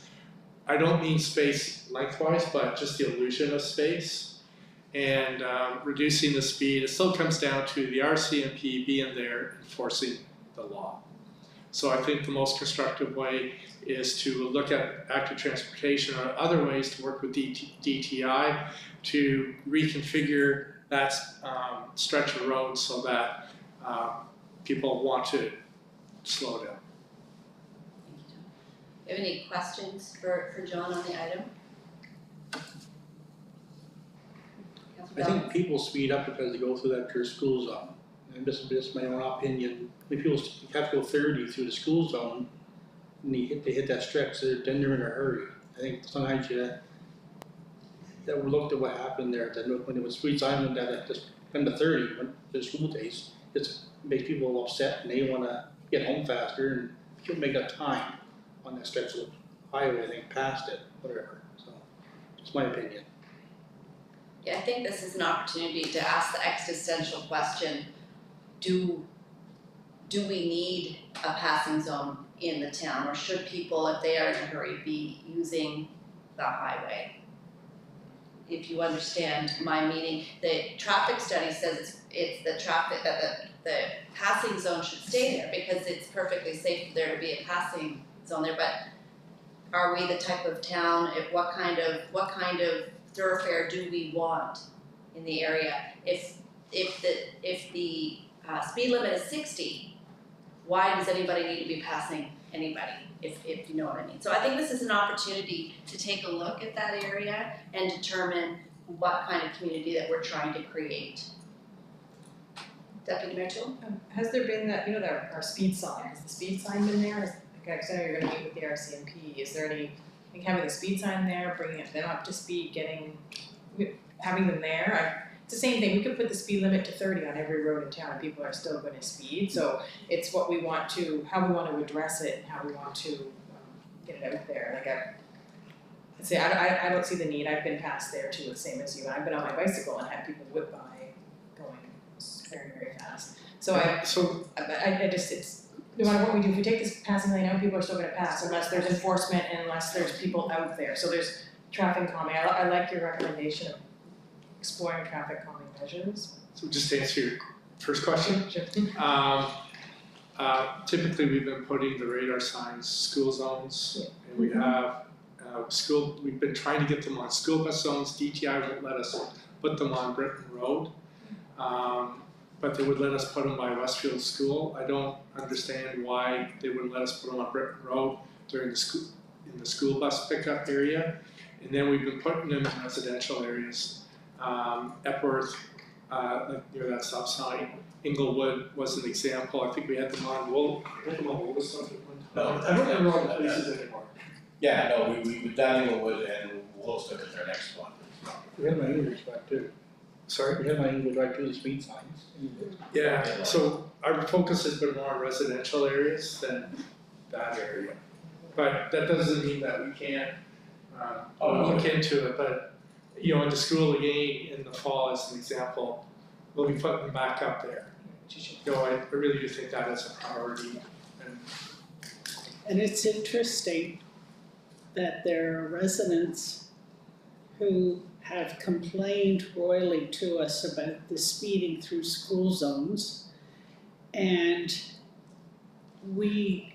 I don't mean space lengthwise, but just the illusion of space. And reducing the speed, it still comes down to the RCMP being there enforcing the law. So I think the most constructive way is to look at active transportation or other ways to work with DTI to reconfigure that stretch of road so that people want to slow down. Do you have any questions for John on the item? I think people speed up because they go through that through school zone. And this is just my own opinion. When people have to go 30 through the school zone, and they hit that stretch, then they're in a hurry. I think sometimes that we looked at what happened there, that when it was Sweet Island, that just come to 30 when the school days, it makes people upset and they want to get home faster and people make that time on that stretch of highway, I think, past it, whatever. So, it's my opinion. Yeah, I think this is an opportunity to ask the existential question, do we need a passing zone in the town, or should people, if they are in a hurry, be using the highway? If you understand my meaning, the traffic study says it's the traffic, that the passing zone should stay there because it's perfectly safe for there to be a passing zone there, but are we the type of town, what kind of thoroughfare do we want in the area? If the speed limit is 60, why does anybody need to be passing anybody, if you know what I mean. So I think this is an opportunity to take a look at that area and determine what kind of community that we're trying to create. Deputy Mayor Toole? Has there been that, our speed sign, has the speed sign been there? Like I said, you're gonna meet with the RCMP, is there any, like having the speed sign there, bringing them up to speed, having them there? It's the same thing, we could put the speed limit to 30 on every road in town and people are still gonna speed, so it's what we want to, how we want to address it and how we want to get it out there, I don't see the need, I've been past there too, the same as you, I've been on my bicycle and had people whip by going very, very fast. So I just, it's, no matter what we do, if we take this passing lane out, people are still gonna pass unless there's enforcement and unless there's people out there, so there's traffic calming, I like your recommendation of exploring traffic calming measures. So just to answer your first question, Sure. typically we've been putting the radar signs, school zones, and we have we've been trying to get them on school bus zones, DTI won't let us put them on Britton Road. But they would let us put them by Westfield School. I don't understand why they wouldn't let us put them on Britton Road during in the school bus pickup area. And then we've been putting them in residential areas. Epworth, like near that stop sign. Inglewood was an example. I think we had them on Williston at one time. No, I don't remember all the places anymore. Yeah, no, we've done Inglewood and Williston is our next one. We had my English back too. Sorry? We had my English right to the speed signs. Yeah, so our focus has been more on residential areas than that area. But that doesn't mean that we can't look into it, but in the school again in the fall as an example, we'll be putting them back up there. I really do think that is a priority. And it's interesting that there are residents who have complained royally to us about the speeding through school zones. And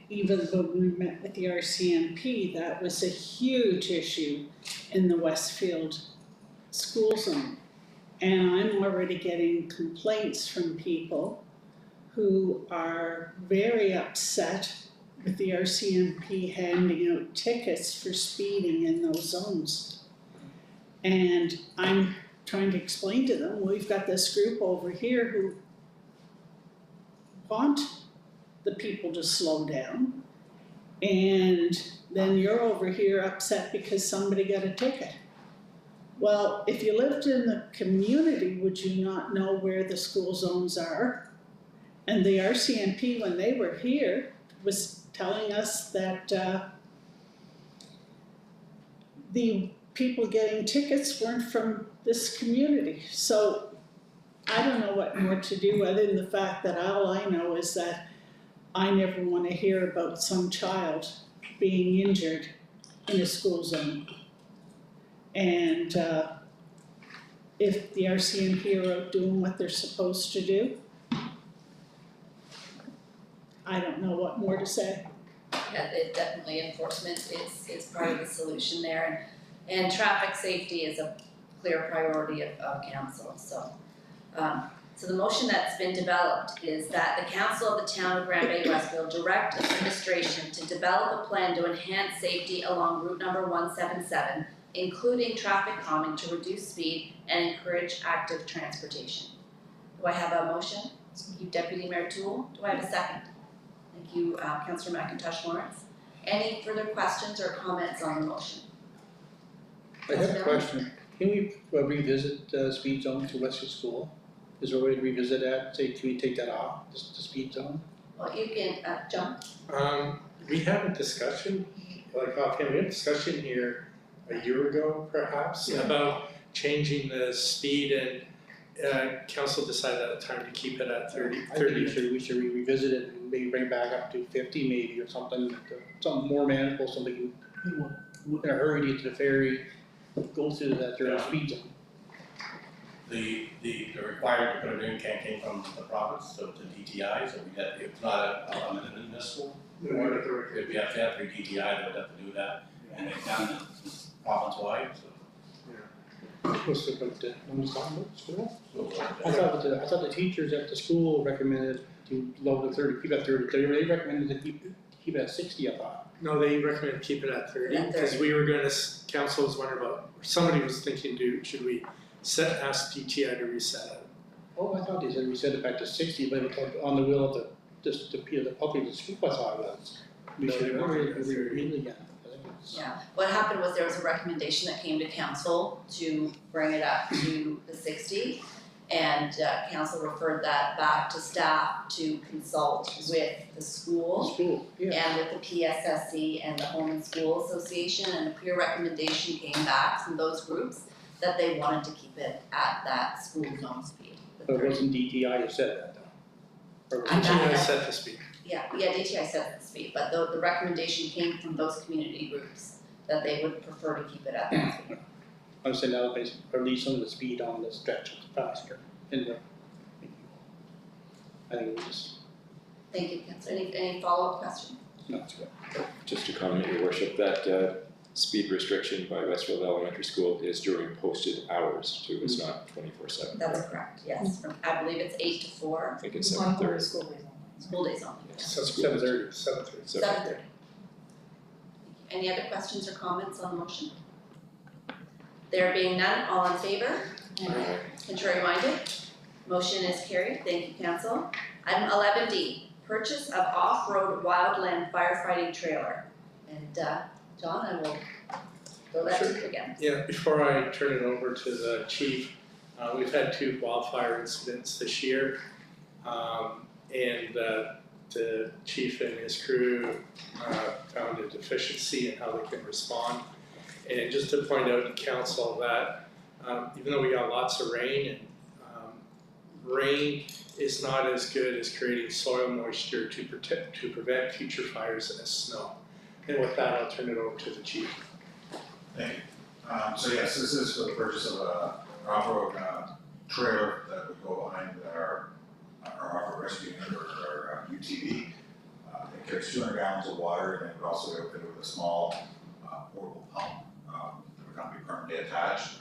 even though we met with the RCMP, that was a huge issue in the Westfield school zone. And I'm already getting complaints from people who are very upset with the RCMP handing out tickets for speeding in those zones. And I'm trying to explain to them, we've got this group over here who want the people to slow down, and then you're over here upset because somebody got a ticket. Well, if you lived in the community, would you not know where the school zones are? And the RCMP, when they were here, was telling us that the people getting tickets weren't from this community. So I don't know what more to do other than the fact that all I know is that I never want to hear about some child being injured in a school zone. And if the RCMP are out doing what they're supposed to do, I don't know what more to say. Yeah, definitely enforcement is part of the solution there, and traffic safety is a clear priority of council, so. So the motion that's been developed is that the council of the town of Grand Bay-Westfield direct administration to develop a plan to enhance safety along route number 177, including traffic calming to reduce speed and encourage active transportation. Do I have a motion? Thank you, Deputy Mayor Toole. Do I have a second? Thank you, Councillor McIntosh Lawrence. Any further questions or comments on the motion? I have a question. Can we revisit speed zone to Westfield School? Is there a way to revisit that? Say, can we take that off, the speed zone? Well, you can, John? We had a discussion, offhand, we had a discussion here a year ago perhaps about changing the speed, and council decided at the time to keep it at 30. I think we should revisit it and maybe bring it back up to 50 maybe, or something more manageable, so they can, in a hurry to get to the ferry, go through that during the speed zone. The requirement to put it in came from the province, so to DTI, so we had, it's not a municipal order. If we have to have 3 DTI, they would have to do that, and they've done it province-wide, so. What's the point to, school? So, I thought the teachers at the school recommended to lower the 30, keep at 30, they recommended to keep keep it at 60, I thought. No, they recommend keep it at 30, At 30. because we were gonna, council was wondering about, somebody was thinking, should we ask DTI to reset it? Oh, I thought they said we set it back to 60, but it was on the will of the public to speak, that's how it was. We No, should they have wanted read it at 30. it again. I think it's- Yeah, what happened was there was a recommendation that came to council to bring it up to the 60. And council referred that back to staff to consult with the school School, yeah. and with the PSSC and the Home and School Association, and a clear recommendation came back from those groups that they wanted to keep it at that school zone speed. the But it 30. wasn't DTI who said that though. Or was it- DTI set the speed. Yeah, DTI set the speed, but the recommendation came from those community groups that they would prefer to keep it at that speed. I was saying that was basically, or release some of the speed on the stretch faster in the. I think it was just, Thank you, council. Any follow-up question? no, it's good. Just to comment, your worship, that speed restriction by Westfield Elementary School is during posted hours too, it's not 24/7. That's correct, yes. I believe it's 8 to 4, I think it's It's on 7:30. school days only. school days only. So 7:30. 7:30. 7:30. Any other questions or comments on the motion? There being none, all in favor? Aye. Contrary minded? Motion is carried. Thank you, council. Item 11D, purchase of off-road wildland firefighting trailer. And John, I will throw that to you again. Yeah, before I turn it over to the chief, we've had 2 wildfire incidents this year. And the chief and his crew found a deficiency in how they can respond. And just to point out to council that even though we got lots of rain, and rain is not as good as creating soil moisture to prevent future fires as snow. And with that, I'll turn it over to the chief. Thank you. So yes, this is for the purchase of an off-road trailer that would go behind our off-road rescue unit or our UTV. It carries 200 gallons of water, and it would also be outfitted with a small portable pump that would not be permanently attached.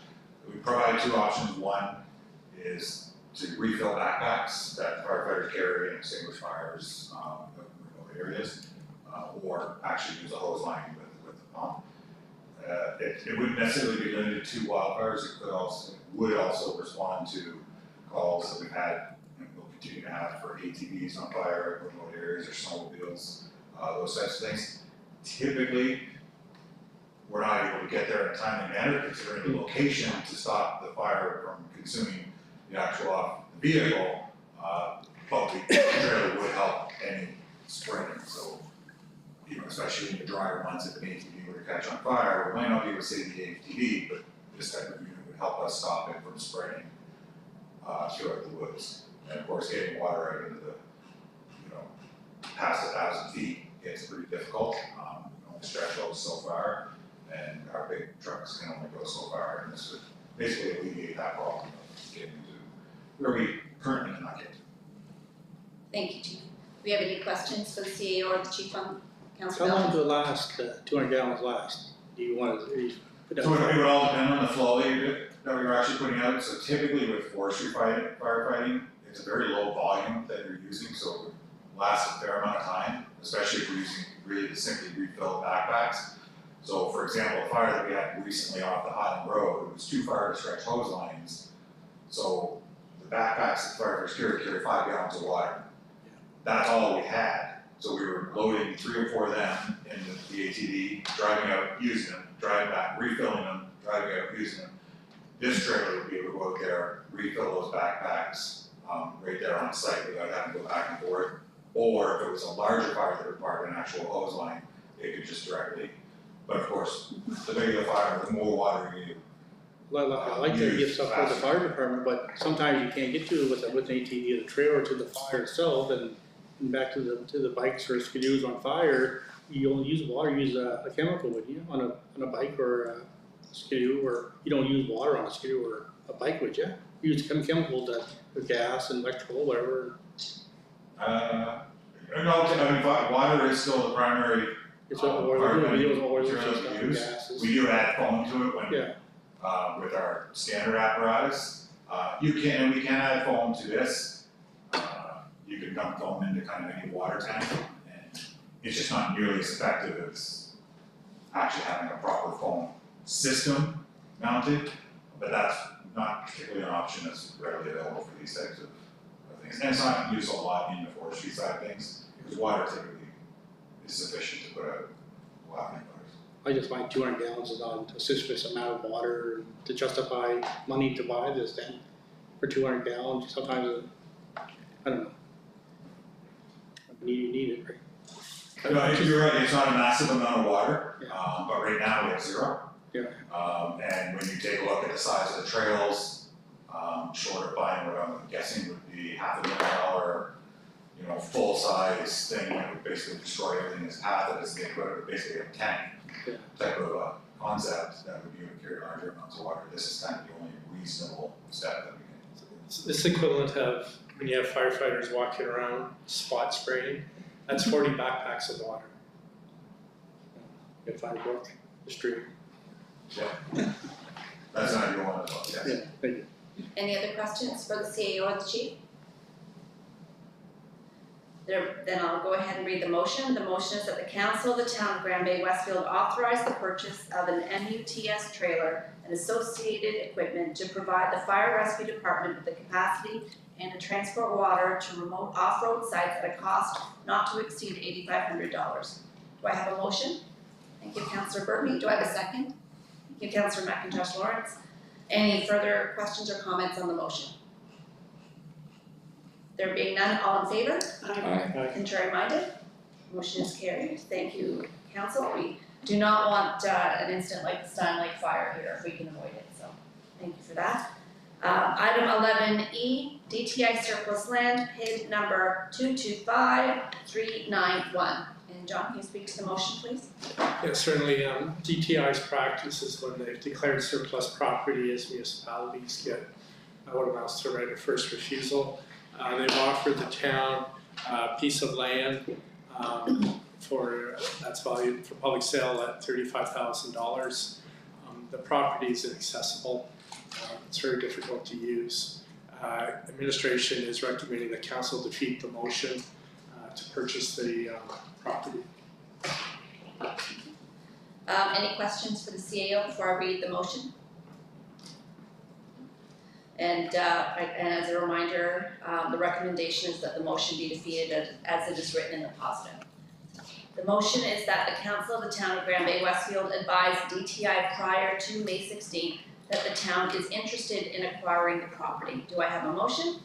We provide 2 options. One is to refill backpacks that firefighters carry and extinguish fires in remote areas, or actually use a hose line with the pump. It wouldn't necessarily be limited to wildfires. It would also respond to calls that we've had and will continue to have for ATVs on fire, remote areas, or snowmobiles, those types of things. Typically, we're not able to get there in a timely manner considering the location to stop the fire from consuming the actual vehicle, but the trailer would help any spraying. So, especially in the drier months, if an ATV were to catch on fire, we might not be able to save the ATV, but this type of unit would help us stop it from spraying throughout the woods. And of course, getting water out into the, past 1,000 feet gets pretty difficult. We can only stretch out so far, and our big trucks can only go so far, and this would basically alleviate that problem of getting to where we currently cannot get to. Thank you, chief. Do we have any questions for the CAO or the chief on council? How long does it last, 200 gallons last? Do you want to put that? So it would all depend on the flow that you're actually putting out. So typically with forestry firefighting, it's a very low volume that you're using, so it would last a fair amount of time, especially if we're using really to simply refill backpacks. So for example, a fire that we had recently off the Highland Road, it was too far to stretch hose lines. So the backpacks that firefighters carry 5 gallons of water. That's all we had. So we were loading 3 or 4 of them in the ATV, driving out, using them, driving back, refilling them, driving out, using them. This trailer would be able to go out there, refill those backpacks right there on site without having to go back and forth. Or if it was a larger fire that required an actual hose line, it could just directly. But of course, the bigger the fire, the more water you I like to give stuff for the fire department, but sometimes you can't get to it with an ATV, the trailer to the fire itself, and back to the bikes or skidoos on fire. You don't use water, you use a chemical, would you, on a bike or a skidoo, or you don't use water on a skidoo or a bike, would you? You use chemical with gas and electrical, whatever. No, I mean, water is still the primary. It's what oil, we use oils and material stuff we and use. gases. We do add foam to it when, Yeah. with our standard apparatus. We can add foam to this. You can dump foam into kind of any water tank and it's just not nearly as effective as actually having a proper foam system mounted, but that's not particularly an option that's readily available for these types of things. And it's not used a lot in the forestry side of things, because water typically is sufficient to put out wildland fires. I just find 200 gallons is not a sufficient amount of water to justify money to buy this thing for 200 gallons. Sometimes, I don't know. You need it, right? No, you're right, it's not a massive amount of water, Yeah. but right now we have 0. Yeah. And when you take a look at the size of the trails, short of buying what I'm guessing would be $500,000, full size thing that would basically destroy everything in its path, that is the equivalent of basically a tank type of concept that would be able to carry larger amounts of water. This is kind of the only reasonable step that we can. It's equivalent of when you have firefighters walking around spot spraying, that's 40 backpacks of water. If I work the street. Yeah. That's not your one as well, yes. Yeah, thank you. Any other questions for the CAO or the chief? Then I'll go ahead and read the motion. The motion is that the council of the town of Grand Bay-Westfield authorize the purchase of an MUTS trailer and associated equipment to provide the fire rescue department with the capacity and to transport water to remote off-road sites at a cost not to exceed $8,500. Do I have a motion? Thank you, Councillor Burton. Do I have a second? Thank you, Councillor McIntosh Lawrence. Any further questions or comments on the motion? There being none, all in favor? Aye. Contrary minded? Motion is carried. Thank you, council. We do not want an incident like the Stein Lake fire here if we can avoid it, so thank you for that. Item 11E, DTI surplus land, PID number 225391. And John, can you speak to the motion, please? Yeah, certainly, DTI's practice is when they've declared surplus property as municipalities get what amounts to right of first refusal. They've offered the town a piece of land that's valued for public sale at $35,000. The property is inaccessible. It's very difficult to use. Administration is recommending the council defeat the motion to purchase the property. Any questions for the CAO before I read the motion? And as a reminder, the recommendation is that the motion be defeated as it is written in the positive. The motion is that the council of the town of Grand Bay-Westfield advise DTI prior to May 16th that the town is interested in acquiring the property. Do I have a motion?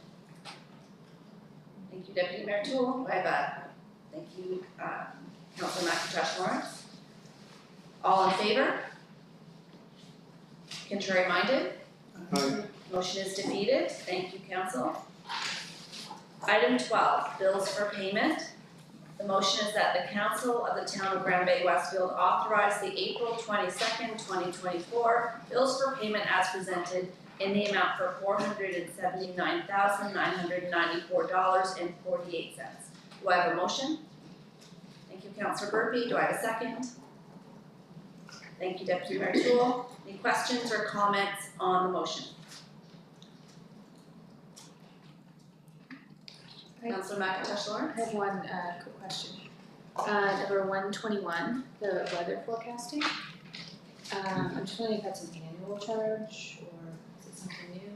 Thank you, Deputy Mayor Toole. Do I have a, thank you, Councilor McIntosh Lawrence. All in favor? Contrary minded? Motion is defeated. Thank you, council. Item 12, bills for payment. The motion is that the council of the town of Grand Bay-Westfield authorize the April 22nd, 2024 bills for payment as presented in the amount for $479,994.48. Do I have a motion? Thank you, Councillor Burpee. Do I have a second? Thank you, Deputy Mayor Toole. Any questions or comments on the motion? Councillor McIntosh Lawrence? I have one quick question. Number 121, the weather forecasting. I'm just wondering if that's an annual charge or is it something new?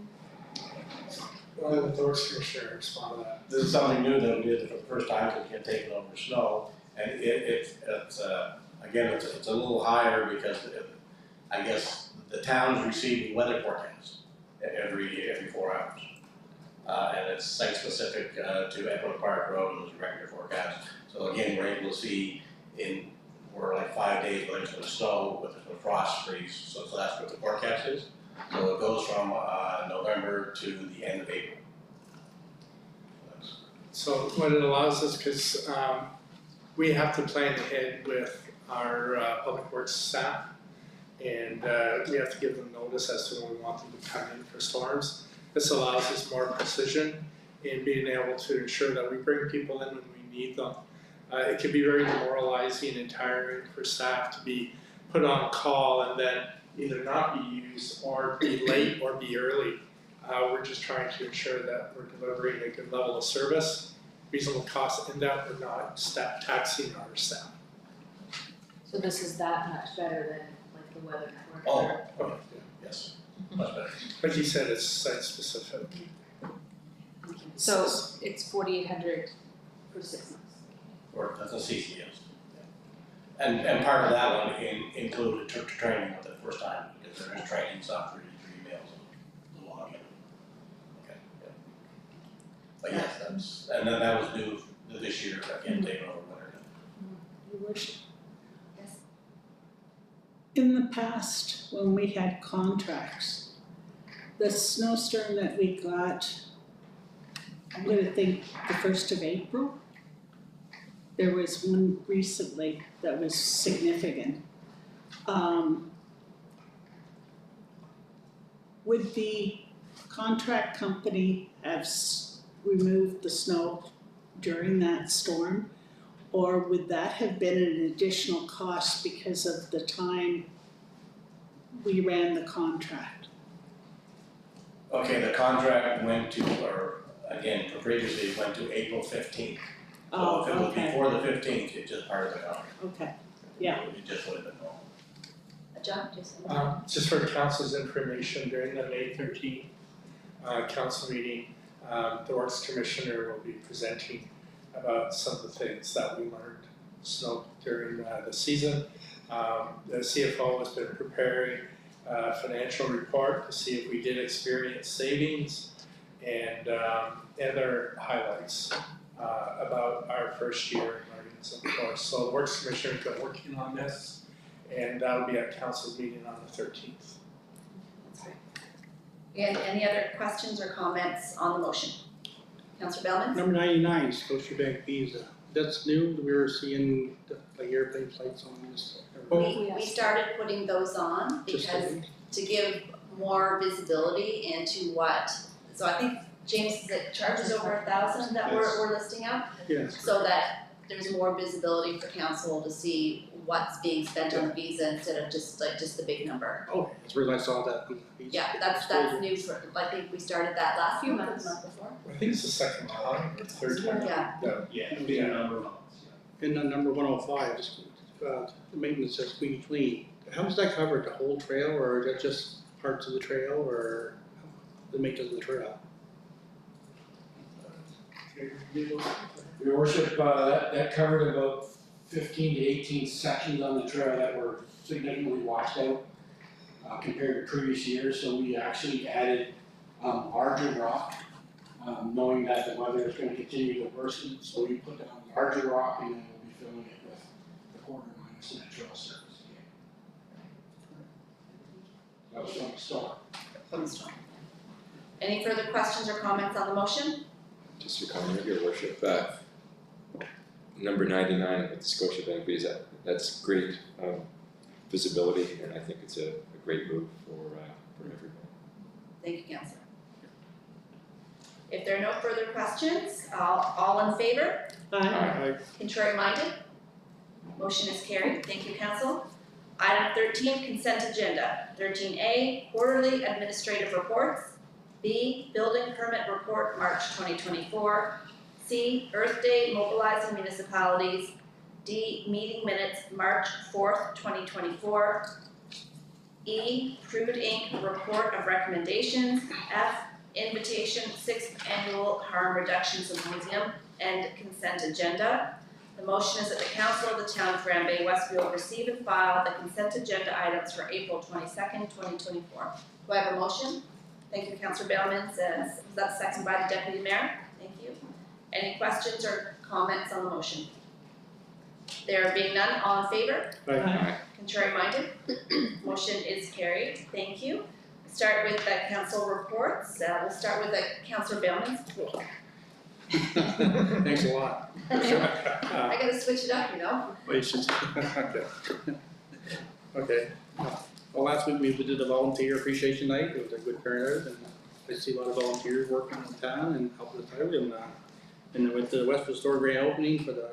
Well, the Doors Commissioner respond to that. This is something new that we did for the first time, because we can't take it over snow, and it's a little higher because I guess the town's receiving weather forecasts every 4 hours. And it's site specific to Edward Park Road, and those regular forecasts. So again, we're able to see we're like 5 days whether it's going to snow, whether it's going to frost freeze, so that's what the forecast is. So it goes from November to the end of April. So what it allows us, because we have to plan ahead with our public works staff, and we have to give them notice as to when we want them to come in for storms. This allows us more precision in being able to ensure that we bring people in when we need them. It can be very demoralizing and tiring for staff to be put on call and then either not be used or be late or be early. We're just trying to ensure that we're delivering a good level of service reasonable cost and that we're not taxing our staff. So this is that much better than like the weather network? Oh, okay, yes, much better. Like you said, it's site specific. So it's 4,800 for 6 months. Or that's a CCS. And part of that one included training with the first time, because there is training stuff for your emails and the login. Okay, yeah. But yes, and then that was due this year, again, taking over winter. Your worship. Yes. In the past, when we had contracts, the snowstorm that we got, I'm gonna think the 1st of April. There was one recently that was significant. Would the contract company have removed the snow during that storm? Or would that have been an additional cost because of the time we ran the contract? Okay, the contract went to, or again, previously it went to April 15th. So if it was before the 15th, it's just part of the contract. Okay, yeah. It just would have been normal. John, just. Just for council's information, during the May 13th council meeting, the Works Commissioner will be presenting about some of the things that we learned snow during the season. The CFO has been preparing a financial report to see if we did experience savings and other highlights about our first year in learnings, of course. So the Works Commissioner has been working on this, and that'll be at council's meeting on the 13th. That's right. And any other questions or comments on the motion? Councillor Bellman? Number 99, Scotiabank Visa. That's new, we were seeing like airplane flights on this. We started putting those on because to give more visibility into what, so I think James, it charges over 1,000 that we're listing out? Yes. So that there's more visibility for council to see what's being spent on the visa instead of just the big number. Oh, that's where I saw that. Yeah, that's new for, I think we started that last few months, the month before. I think it's the second time, or third time. Yeah. Yeah, it'll be a number of months, yeah. And then number 105, just, the maintenance says squeaky clean. How does that cover the whole trail, or is that just parts of the trail, or the maintenance of the trail? Your worship, that covered about 15 to 18 sections on the trail that were significantly washed out compared to previous years. So we actually added larger rock, knowing that the weather is going to continue to worsen. So we put down larger rock, and then we'll be filling it with the quarter minus and the trail surface again. That was from the storm. From the storm. Any further questions or comments on the motion? Just a comment, your worship, number 99 with the Scotiabank Visa, that's great visibility, and I think it's a great move for everybody. Thank you, Councillor. If there are no further questions, all in favor? Aye. Contrary minded? Motion is carried. Thank you, Council. Item 13, consent agenda. 13A, quarterly administrative reports. B, building permit report, March 2024. C, Earth Day mobilizing municipalities. D, meeting minutes, March 4th, 2024. E, Prude Inc. report of recommendations. F, invitation 6th annual harm reduction symposium and consent agenda. The motion is that the council of the town of Bay-Westfield receive and file the consent agenda items for April 22nd, 2024. Do I have a motion? Thank you, Councillor Bellman. Was that seconded by the Deputy Mayor? Thank you. Any questions or comments on the motion? There being none, all in favor? Aye. Contrary minded? Motion is carried. Thank you. Start with the council reports. We'll start with the Councillor Bellman. Thanks a lot. I gotta switch it up, you know? Okay. Well, last week we did a volunteer appreciation night. It was a good turnout, and I see a lot of volunteers working in town and helping us out. And with the Westfield store grand opening for the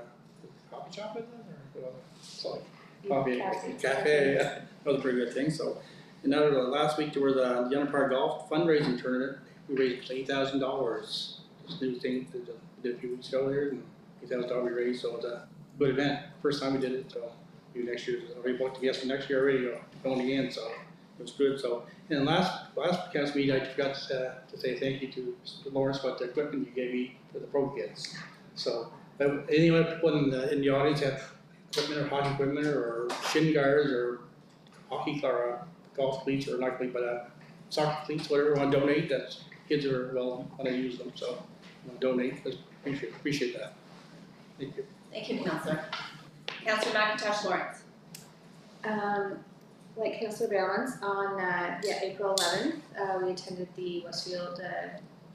coffee shop, is it? Or sorry, coffee cafe. Yeah, that was a pretty good thing. So, and now last week there was the Yonah Park Golf fundraising tournament. We raised $8,000 this new thing that we did a few weeks ago there, and he's had his dog raised, so it's a good event. First time we did it, so maybe next year, already booked the guests for next year already, going again, so it was good. So, and last council meeting, I forgot to say thank you to Lawrence about the equipment you gave me for the pro kids. So, any other people in the audience have equipment or hockey equipment or shin guards or hockey or golf cleats or not cleats, but soccer cleats, whatever you want to donate, that kids are, well, want to use them, so donate, appreciate that. Thank you. Thank you, Councillor. Councillor McIntosh Lawrence. Like Councillor Balance, on April 11th, we attended the Westfield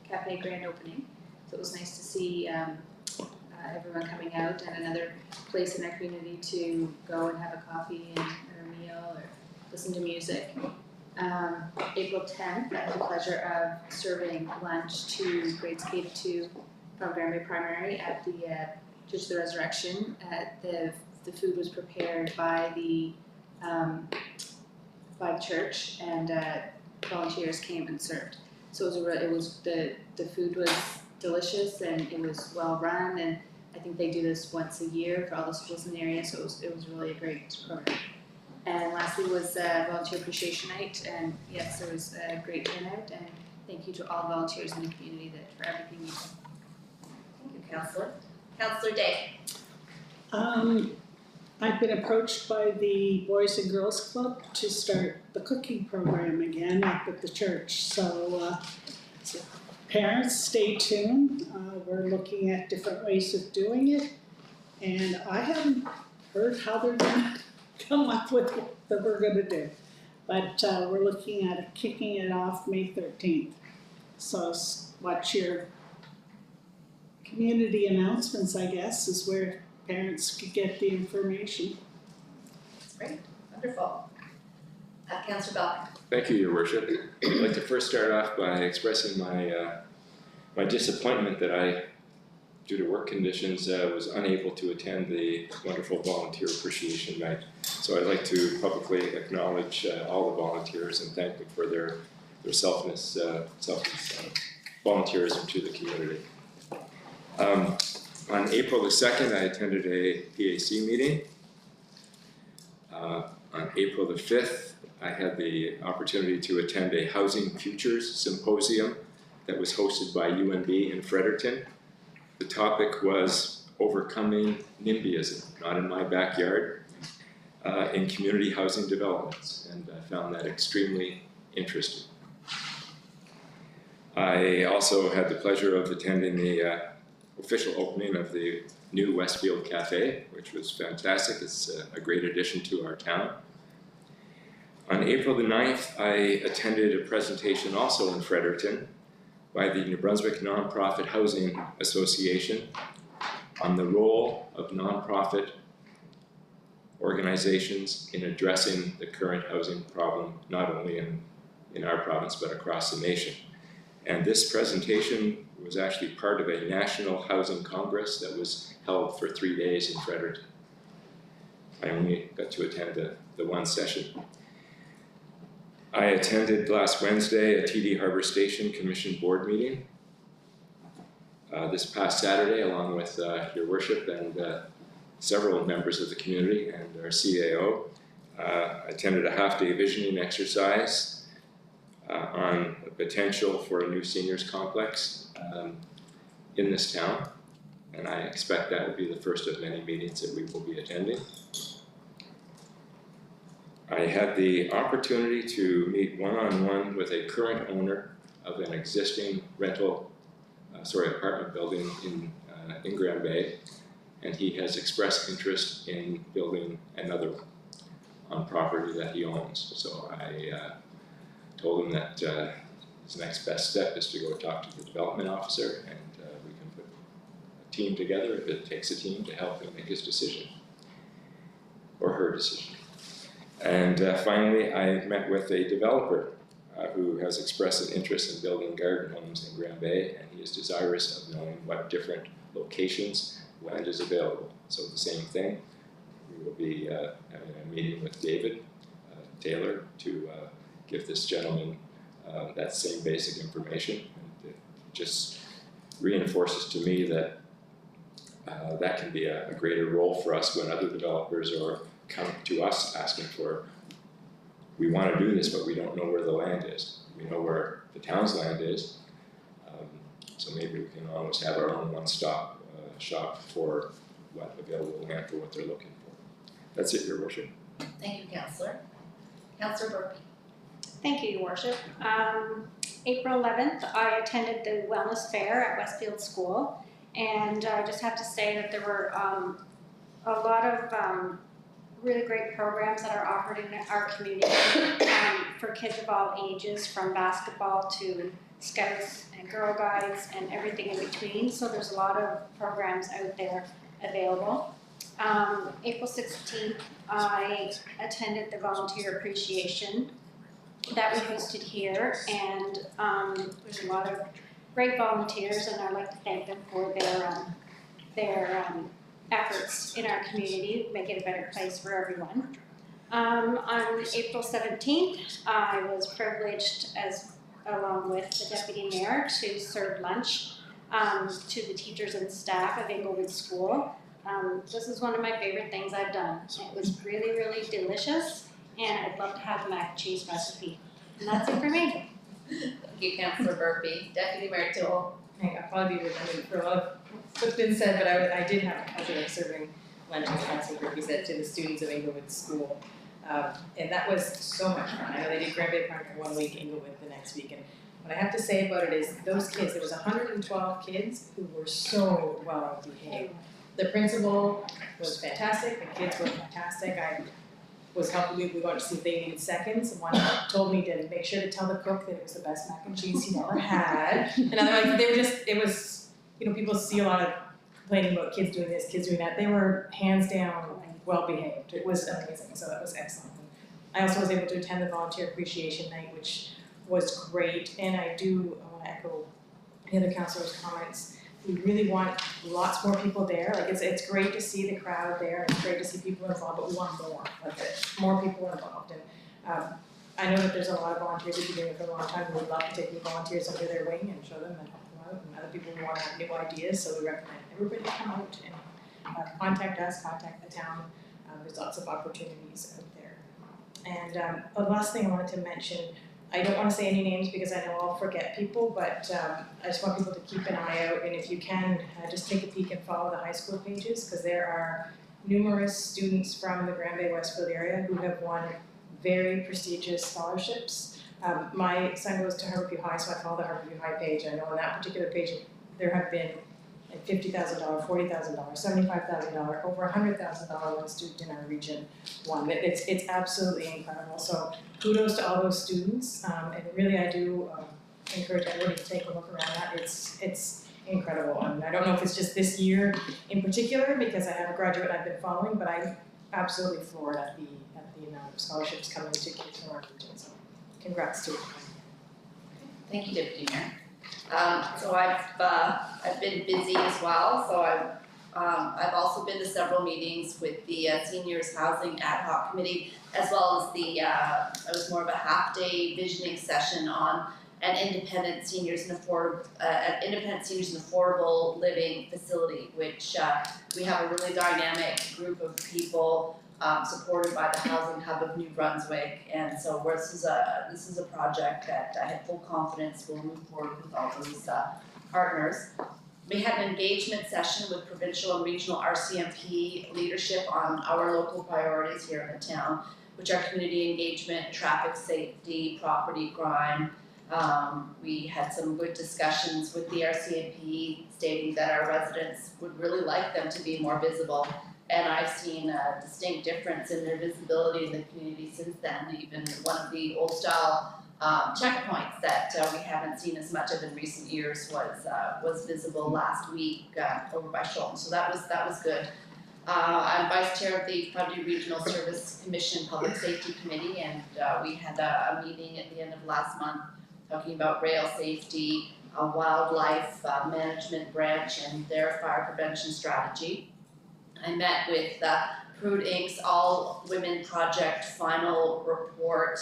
Cafe grand opening. So it was nice to see everyone coming out and another place in our community to go and have a coffee and a meal or listen to music. April 10th, I had the pleasure of serving lunch to grades K to 2 from Granby Primary at the Church of the Resurrection. The food was prepared by the church, and volunteers came and served. So the food was delicious and it was well run, and I think they do this once a year for all the schools in the area, so it was really a great program. And lastly was Volunteer Appreciation Night, and yes, there was a great turnout, and thank you to all the volunteers in the community for everything you do. Thank you, Councillor. Councillor Day. I've been approached by the Boys and Girls Club to start the cooking program again up at the church. So parents, stay tuned. We're looking at different ways of doing it. And I haven't heard how they're going to come up with what we're going to do. But we're looking at kicking it off May 13th. So watch your community announcements, I guess, is where parents could get the information. That's great, wonderful. Councillor Belk. Thank you, Your Worship. I'd like to first start off by expressing my disappointment that I, due to work conditions, was unable to attend the wonderful Volunteer Appreciation Night. So I'd like to publicly acknowledge all the volunteers and thank them for their selfless volunteerism to the community. On April the 2nd, I attended a PAC meeting. On April the 5th, I had the opportunity to attend a Housing Futures Symposium that was hosted by UNB in Fredericton. The topic was overcoming NIMBYism, not in my backyard, in community housing developments, and I found that extremely interesting. I also had the pleasure of attending the official opening of the new Westfield Cafe, which was fantastic. It's a great addition to our town. On April the 9th, I attended a presentation also in Fredericton by the New Brunswick Nonprofit Housing Association on the role of nonprofit organizations in addressing the current housing problem, not only in our province, but across the nation. And this presentation was actually part of a National Housing Congress that was held for 3 days in Fredericton. I only got to attend the one session. I attended last Wednesday a TD Harbour Station Commission board meeting. This past Saturday, along with Your Worship and several members of the community and our CAO, attended a half-day visioning exercise on the potential for a new seniors complex in this town, and I expect that will be the first of many meetings that we will be attending. I had the opportunity to meet one-on-one with a current owner of an existing apartment building in Grand Bay, and he has expressed interest in building another one on property that he owns. So I told him that his next best step is to go talk to the development officer, and we can put a team together if it takes a team to help him make his decision, or her decision. And finally, I met with a developer who has expressed an interest in building garden homes in Grand Bay, and he is desirous of knowing what different locations land is available. So the same thing, we will be having a meeting with David Taylor to give this gentleman that same basic information, and just reinforces to me that that can be a greater role for us when other developers are coming to us asking for, we want to do this, but we don't know where the land is. We know where the town's land is, so maybe we can almost have our own one-stop shop for what available land for what they're looking for. That's it, Your Worship. Thank you, Councillor. Councillor Burpee. Thank you, Your Worship. April 11th, I attended the Wellness Fair at Westfield School, and I just have to say that there were a lot of really great programs that are offered in our community for kids of all ages, from basketball to Scouts and Girl Guides and everything in between. So there's a lot of programs out there available. April 16th, I attended the Volunteer Appreciation that we hosted here, and there's a lot of great volunteers, and I'd like to thank them for their efforts in our community to make it a better place for everyone. On April 17th, I was privileged, along with the Deputy Mayor, to serve lunch to the teachers and staff of Inglewood School. This is one of my favorite things I've done. It was really, really delicious, and I'd love to have the mac and cheese recipe. And that's it for me. Thank you, Councillor Burpee. Deputy Mayor Toole. I'll probably be redundant for a lot of what's been said, but I did have the pleasure of serving lunch, as Councillor Burpee said, to the students of Inglewood School. And that was so much fun. I know they did Grand Bay Park one week, Inglewood the next week. And what I have to say about it is those kids, there was 112 kids who were so well behaved. The principal was fantastic, the kids were fantastic. I was helping, we wanted to see if they needed seconds. One told me to make sure to tell the cook that it was the best mac and cheese he'd ever had. And otherwise, they were just, it was, you know, people see a lot of complaining about kids doing this, kids doing that. They were hands down well behaved. It was amazing, so that was excellent. I also was able to attend the Volunteer Appreciation Night, which was great. And I want to echo the other councillors' comments. We really want lots more people there. Like it's great to see the crowd there, it's great to see people involved, but we want more, like more people involved. And I know that there's a lot of volunteers who've been doing it for a long time who would love to take new volunteers under their wing and show them and help them out. And other people who want to have new ideas, so we recommend everybody come out and contact us, contact the town. There's lots of opportunities out there. And the last thing I wanted to mention, I don't want to say any names because I know I'll forget people, but I just want people to keep an eye out, and if you can, just take a peek and follow the high school pages, because there are numerous students from the Grand Bay-Westfield area who have won very prestigious scholarships. My son goes to Harborview High, so I follow the Harborview High page. I know on that particular page there have been like $50,000, $40,000, $75,000, over $100,000 one student in our region won. It's absolutely incredible. So kudos to all those students, and really I do encourage everybody to take a look around that. It's incredible. And I don't know if it's just this year in particular because I have a graduate I've been following, but I'm absolutely floored at the amount of scholarships coming to kids from our region. So congrats to them. Thank you, Deputy Mayor. So I've been busy as well, so I've also been to several meetings with the Seniors Housing Ad Hoc Committee, as well as it was more of a half-day visioning session on an independent seniors and affordable living facility, which we have a really dynamic group of people supported by the Housing Hub of New Brunswick, and so this is a project that I have full confidence will move forward with all those partners. We had an engagement session with provincial and regional RCMP leadership on our local priorities here in the town, which are community engagement, traffic safety, property crime. We had some good discussions with the RCMP stating that our residents would really like them to be more visible. And I've seen a distinct difference in their visibility in the community since then. Even one of the old style checkpoints that we haven't seen as much of in recent years was visible last week over by Shulton. So that was good. I'm vice chair of the Fundy Regional Service Commission Public Safety Committee, and we had a meeting at the end of last month talking about rail safety, wildlife management branch, and their fire prevention strategy. I met with Prude Inc.'s All Women Project final report,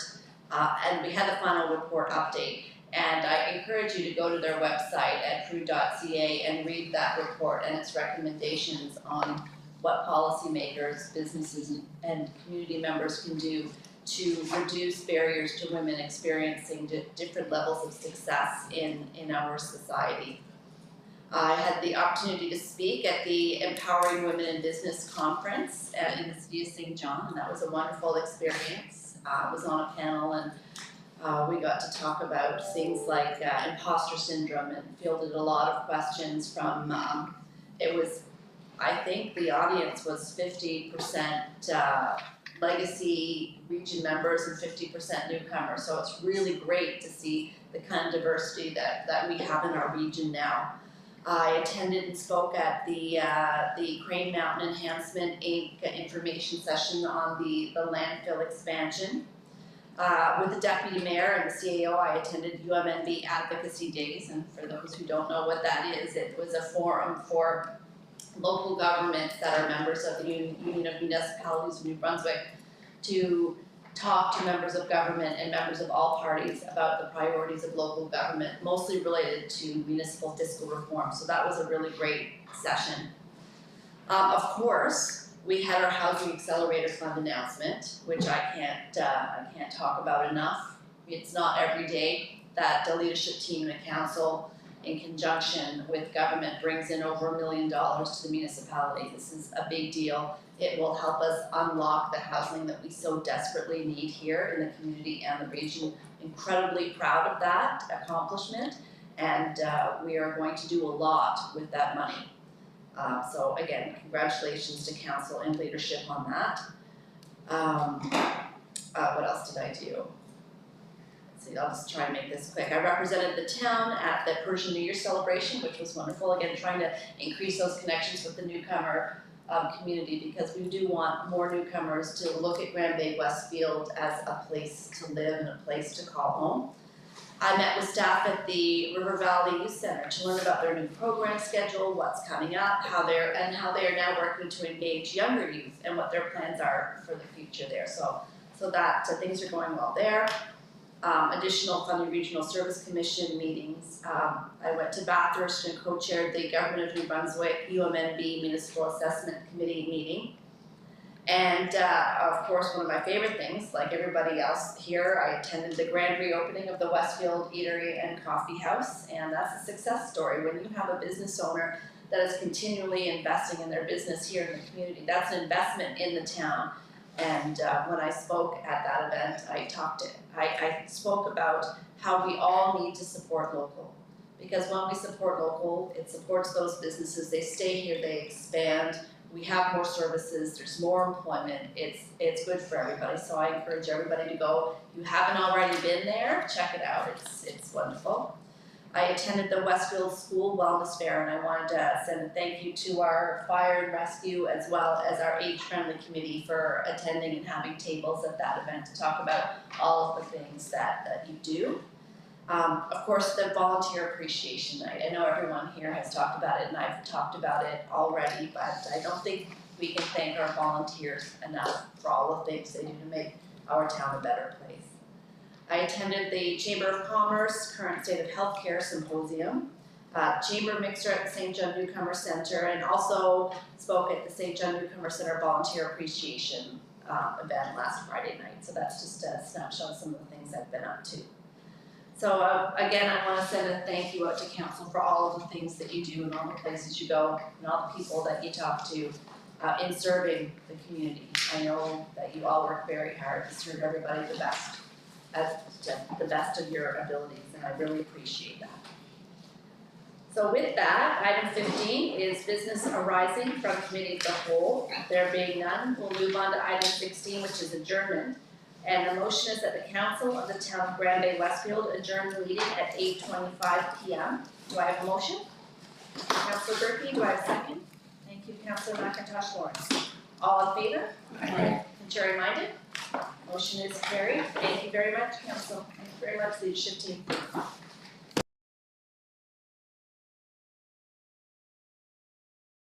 and we had the final report update. And I encourage you to go to their website at crew.ca and read that report and its recommendations on what policymakers, businesses, and community members can do to reduce barriers to women experiencing different levels of success in our society. I had the opportunity to speak at the Empowering Women in Business Conference in the city of St. John, and that was a wonderful experience. I was on a panel and we got to talk about things like imposter syndrome and fielded a lot of questions from, I think the audience was 50% legacy region members and 50% newcomers. So it's really great to see the kind of diversity that we have in our region now. I attended and spoke at the Crane Mountain Enhancement Inc. information session on the landfill expansion. With the Deputy Mayor and the CAO, I attended UMNB Advocacy Days, and for those who don't know what that is, it was a forum for local governments that are members of the Union of Municipalities of New Brunswick to talk to members of government and members of all parties about the priorities of local government, mostly related to municipal fiscal reform. So that was a really great session. Of course, we had our Housing Accelerator Fund announcement, which I can't talk about enough. It's not every day that the leadership team and the council, in conjunction with government, brings in over $1 million to the municipality. This is a big deal. It will help us unlock the housing that we so desperately need here in the community and the region. Incredibly proud of that accomplishment, and we are going to do a lot with that money. So again, congratulations to council and leadership on that. What else did I do? Let's see, I'll just try and make this quick. I represented the town at the Persian New Year celebration, which was wonderful. Again, trying to increase those connections with the newcomer community, because we do want more newcomers to look at Grand Bay-Westfield as a place to live and a place to call home. I met with staff at the River Valley Youth Center to learn about their new program schedule, what's coming up, how they are now working to engage younger youth and what their plans are for the future there. So that things are going well there. Additional Funding Regional Service Commission meetings. I went to Bathurst and co-chaired the Government of New Brunswick UMNB Municipal Assessment Committee meeting. And of course, one of my favorite things, like everybody else here, I attended the grand reopening of the Westfield Eatery and Coffee House, and that's a success story. When you have a business owner that is continually investing in their business here in the community, that's an investment in the town. And when I spoke at that event, I spoke about how we all need to support local. Because when we support local, it supports those businesses, they stay here, they expand, we have more services, there's more employment, it's good for everybody. So I encourage everybody to go. If you haven't already been there, check it out, it's wonderful. I attended the Westfield School Wellness Fair, and I wanted to send a thank you to our fire and rescue as well as our age-friendly committee for attending and having tables at that event to talk about all of the things that you do. Of course, the Volunteer Appreciation Night. I know everyone here has talked about it, and I've talked about it already, but I don't think we can thank our volunteers enough for all the things they do to make our town a better place. I attended the Chamber of Commerce Current State of Healthcare Symposium, Chamber Mixer at the St. John Newcomer Center, and also spoke at the St. John Newcomer Center Volunteer Appreciation event last Friday night. So that's just a snapshot of some of the things I've been up to. So again, I want to send a thank you out to council for all of the things that you do and all the places you go and all the people that you talk to in serving the community. I know that you all work very hard to serve everybody the best of your abilities, and I really appreciate that. So with that, item 15 is business arising from committee of the whole. There being none, we'll move on to item 16, which is adjournment. And the motion is that the council of the town of Grand Bay-Westfield adjourn the meeting at 8:25 p.m. Do I have a motion? Councillor Berkey, do I have a second? Thank you, Councillor McIntosh Lawrence. All in favor? Aye. Contrary-minded? Motion is carried. Thank you very much, council. Thank you very much, leadership team.